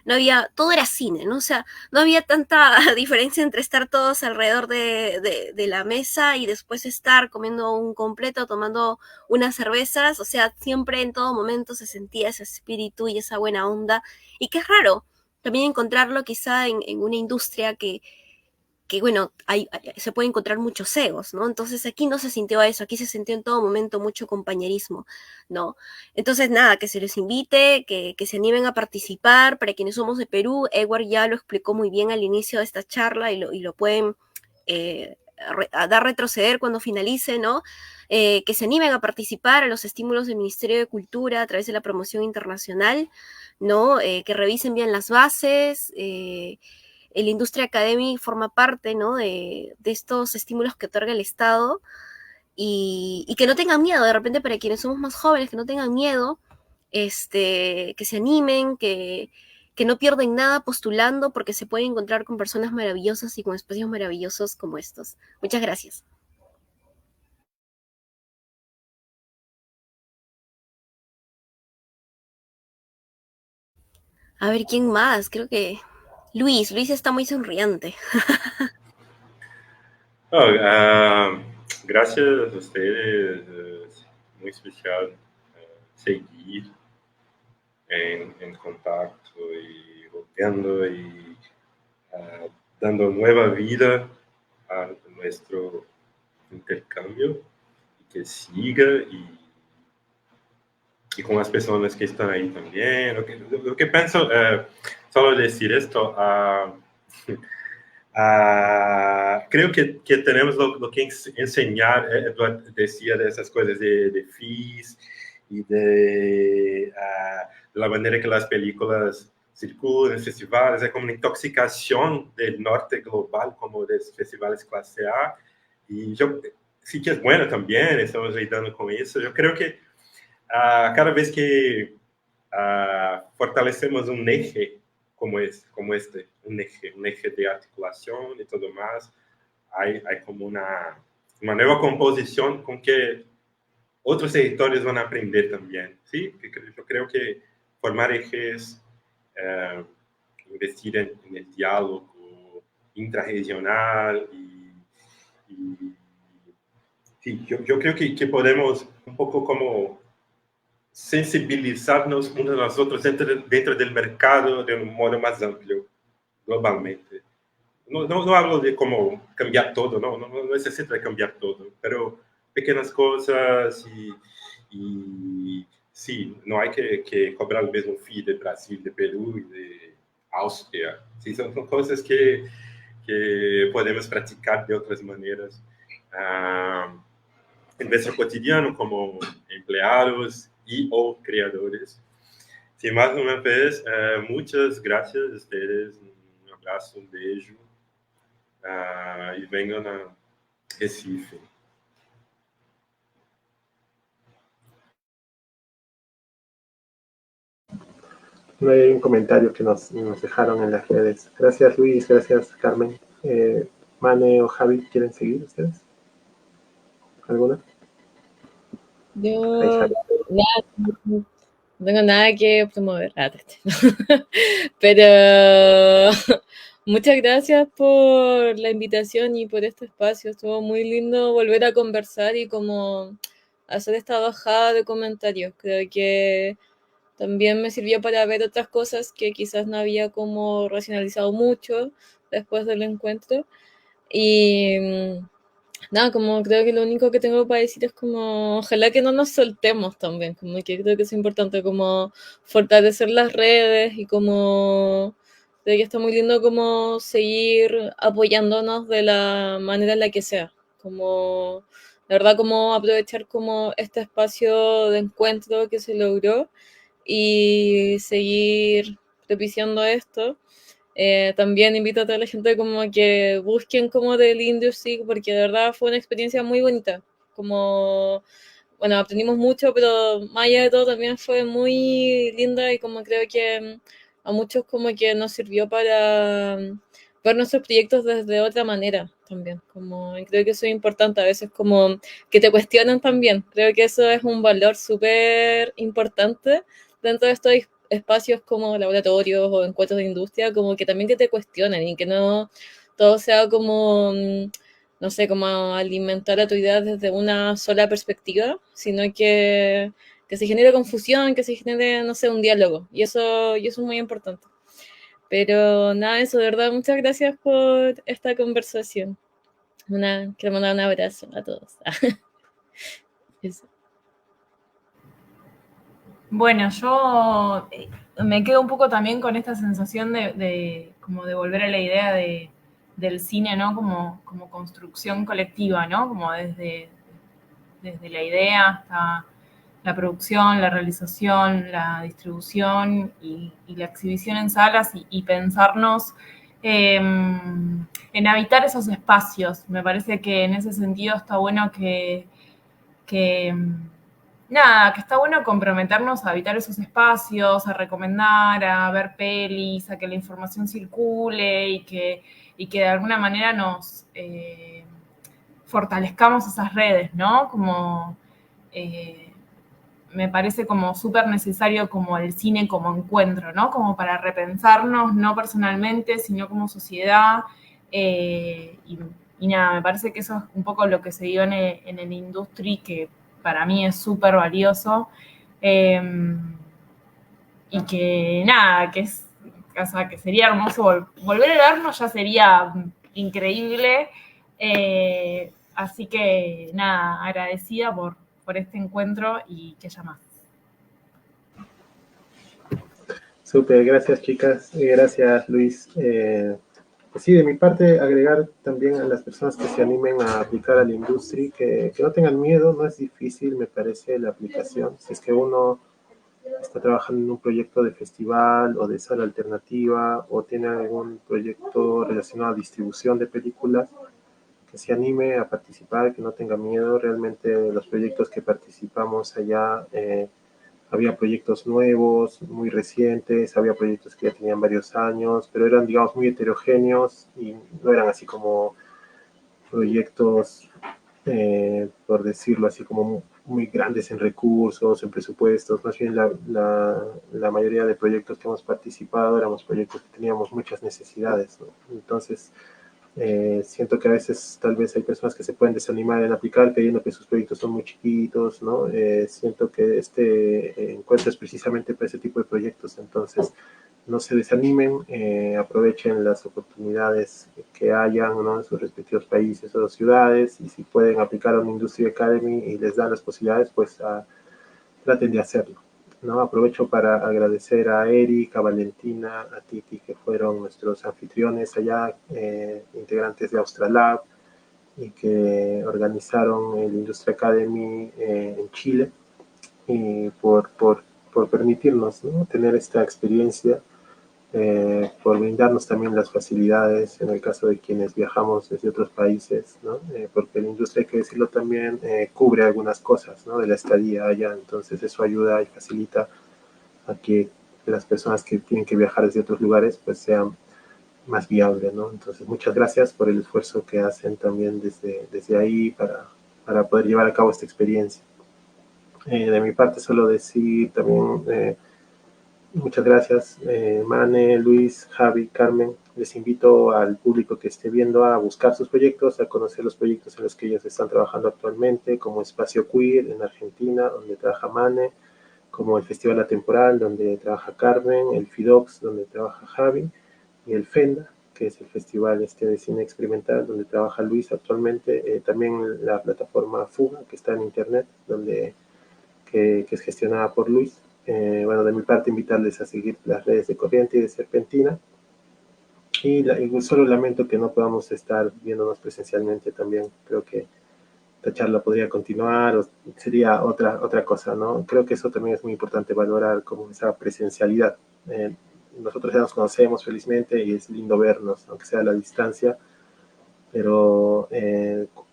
no había, todo era cine, ¿no? O sea, no había tanta diferencia entre estar todos alrededor de la mesa y después estar comiendo un completo, tomando unas cervezas, o sea, siempre en todo momento se sentía ese espíritu y esa buena onda, y que es raro también encontrarlo quizá en una industria que bueno, se puede encontrar muchos egos, ¿no? Entonces aquí no se sintió eso, aquí se sintió en todo momento mucho compañerismo, ¿no? Entonces nada, que se les invite, que se animen a participar, para quienes somos de Perú, Edward ya lo explicó muy bien al inicio de esta charla y lo pueden dar retroceder cuando finalice, ¿no? Que se animen a participar a los estímulos del Ministerio de Cultura a través de la promoción internacional, ¿no? Que revisen bien las bases, el Industria Academy forma parte, ¿no? de estos estímulos que otorga el Estado y que no tengan miedo, de repente para quienes somos más jóvenes, que no tengan miedo, que se animen, que no pierden nada postulando porque se pueden encontrar con personas maravillosas y con espacios maravillosos como estos. Muchas gracias. A ver, ¿quién más? Creo que Luis está muy sonriente. Gracias a ustedes, es muy especial seguir en contacto y volviendo y dando nueva vida a nuestro intercambio, y que siga y con las personas que están ahí también. Lo que pienso, solo decir esto, creo que tenemos lo que enseñar. Edward decía de esas cosas de fees y de la manera que las películas circulan en festivales. Es como una intoxicación del norte global, como de festivales clase A. Y yo sí que es bueno también, estamos lidando con eso. Yo creo que cada vez que fortalecemos un eje como este, un eje de articulación y todo más, hay como una nueva composición con que otros territorios van a aprender también, ¿sí? Yo creo que formar ejes, investir en el diálogo intrarregional y sí, yo creo que podemos un poco como sensibilizarnos unos a los otros dentro del mercado de un modo más amplio, globalmente. No hablo de cómo cambiar todo, no necesita cambiar todo, pero pequeñas cosas y sí, no hay que cobrar el mismo fee de Brasil, de Perú y de Austria. Sí, son cosas que podemos practicar de otras maneras en nuestro cotidiano como empleados y o creadores. Sin más una vez, muchas gracias a ustedes, un abrazo, un beijo, y vengan a Recife. No hay un comentario que nos dejaron en las redes. Gracias Luis, gracias Carmen. Mane o Javi, ¿quieren seguir ustedes? ¿Alguna? Yo Ahí sale. no tengo nada que promover. Pero muchas gracias por la invitación y por este espacio. Estuvo muy lindo volver a conversar y como hacer esta bajada de comentarios. Creo que también me sirvió para ver otras cosas que quizás no había como racionalizado mucho después del encuentro. Y nada, como creo que lo único que tengo para decir es como, ojalá que no nos soltemos también, como que creo que es importante como fortalecer las redes y como, creo que está muy lindo como seguir apoyándonos de la manera en la que sea, como, la verdad como aprovechar como este espacio de encuentro que se logró y seguir propiciando esto. También invito a toda la gente como que busquen como del Industry, porque de verdad fue una experiencia muy bonita. Como, bueno, aprendimos mucho, pero más allá de todo también fue muy linda y como creo que a muchos como que nos sirvió para ver nuestros proyectos desde otra manera también. Como creo que eso es importante, a veces como que te cuestionan también. Creo que eso es un valor súper importante dentro de estos espacios como laboratorios o encuentros de industria, como que también que te cuestionen y que no todo sea como, no sé, como alimentar a tu idea desde una sola perspectiva, sino que se genere confusión, que se genere, no sé, un diálogo. Y eso es muy importante. Pero nada, eso, de verdad, muchas gracias por quiero mandar un abrazo a todos. Eso. Bueno, yo me quedo un poco también con esta sensación de como de volver a la idea del cine, ¿no? Como construcción colectiva, ¿no? Como desde la idea hasta la producción, la realización, la distribución y la exhibición en salas y pensarnos en habitar esos espacios. Me parece que en ese sentido está bueno que está bueno comprometernos a habitar esos espacios, a recomendar, a ver pelis, a que la información circule y que de alguna manera nos fortalezcamos esas redes, ¿no? Como me parece como súper necesario como el cine como encuentro, ¿no? Como para repensarnos, no personalmente, sino como sociedad, y nada, me parece que eso es un poco lo que se dio en el industry, que para mí es súper valioso. Y que nada, o sea, que sería hermoso volver a vernos, ya sería increíble. Así que nada, agradecida por este encuentro y que haya más. Súper, gracias chicas, gracias Luis. Pues sí, de mi parte, agregar también a las personas que se animen a aplicar a la industria, que no tengan miedo, no es difícil, me parece, la aplicación. Si es que uno está trabajando en un proyecto de festival o de sala alternativa o tiene algún proyecto relacionado a distribución de películas, que se anime a participar, que no tenga miedo. Realmente los proyectos que participamos allá, había proyectos nuevos, muy recientes, había proyectos que ya tenían varios años, pero eran, digamos, muy heterogéneos y no eran así como proyectos, por decirlo así, como muy grandes en recursos, en presupuestos. Más bien la mayoría de proyectos que hemos participado éramos proyectos que teníamos muchas necesidades, ¿no? Entonces, siento que a veces tal vez hay personas que se pueden desanimar en aplicar creyendo que sus proyectos son muy chiquitos, ¿no? Siento que este encuentro es precisamente para ese tipo de proyectos, entonces no se desanimen, aprovechen las oportunidades que hayan, ¿no? En sus respectivos países o ciudades, y si pueden aplicar a una Industry Academy y les dan las posibilidades, pues traten de hacerlo, ¿no? Aprovecho para agradecer a Eric, a Valentina, a Titi, que fueron nuestros anfitriones allá, integrantes de Australab, y que organizaron el Industria Academy en Chile, y por permitirnos, ¿no? Tener esta experiencia, por brindarnos también las facilidades en el caso de quienes viajamos desde otros países, ¿no? Porque la industria, hay que decirlo también, cubre algunas cosas, ¿no? De la estadía allá, entonces eso ayuda y facilita a que las personas que tienen que viajar desde otros lugares pues sean más viable, ¿no? Entonces muchas gracias por el esfuerzo que hacen también desde ahí para poder llevar a cabo esta experiencia. De mi parte solo decir también, muchas gracias, Mane, Luis, Javi, Carmen. Les invito al público que esté viendo a buscar sus proyectos, a conocer los proyectos en los que ellos están trabajando actualmente, como Espacio Queer en Argentina, donde trabaja Mane, como el Festival Atemporal, donde trabaja Carmen, el FIDOX, donde trabaja Javi, y el FENDA, que es el Festival de Cine Experimental, donde trabaja Luis actualmente. También la plataforma Fuga, que está en internet, que es gestionada por Luis. Bueno, de mi parte, invitarles a seguir las redes de Corriente y de Serpentina. Y solo lamento que no podamos estar viéndonos presencialmente también. Creo que esta charla podría continuar, o sería otra cosa, ¿no? Creo que eso también es muy importante valorar, como esa presencialidad. Nosotros ya nos conocemos felizmente y es lindo vernos, aunque sea a la distancia, pero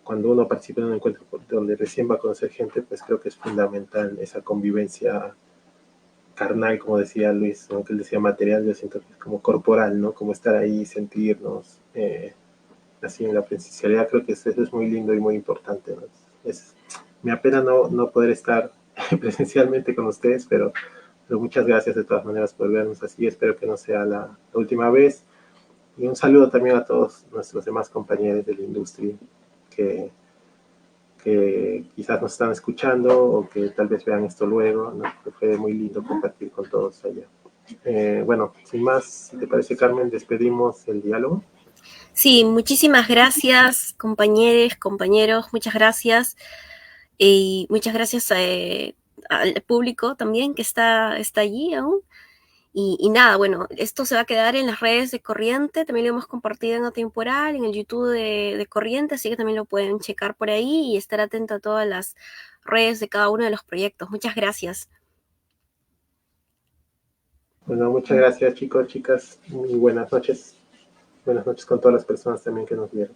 cuando uno participa en un encuentro donde recién va a conocer gente, pues creo que es fundamental esa convivencia carnal, como decía Luis, aunque él decía material, yo siento que es como corporal, ¿no? Como estar ahí, sentirnos, así en la presencialidad. Creo que eso es muy lindo y muy importante, ¿no? Me apena no poder estar presencialmente con ustedes, pero muchas gracias de todas maneras por vernos así. Espero que no sea la última vez. Y un saludo también a todos nuestros demás compañeros de la industria que quizás nos están escuchando o que tal vez vean esto luego, ¿no? Fue muy lindo compartir con todos allá. Bueno, sin más, si te parece, Carmen, despedimos el diálogo. Sí, muchísimas gracias, compañeros, muchas gracias. Y muchas gracias al público también que está allí aún. Y nada, bueno, esto se va a quedar en las redes de Corriente, también lo hemos compartido en Atemporal, en el YouTube de Corriente, así que también lo pueden checar por ahí y estar atento a todas las redes de cada uno de los proyectos. Muchas gracias. Bueno, muchas gracias chicos, chicas, y buenas noches. Buenas noches con todas las personas también que nos vieron.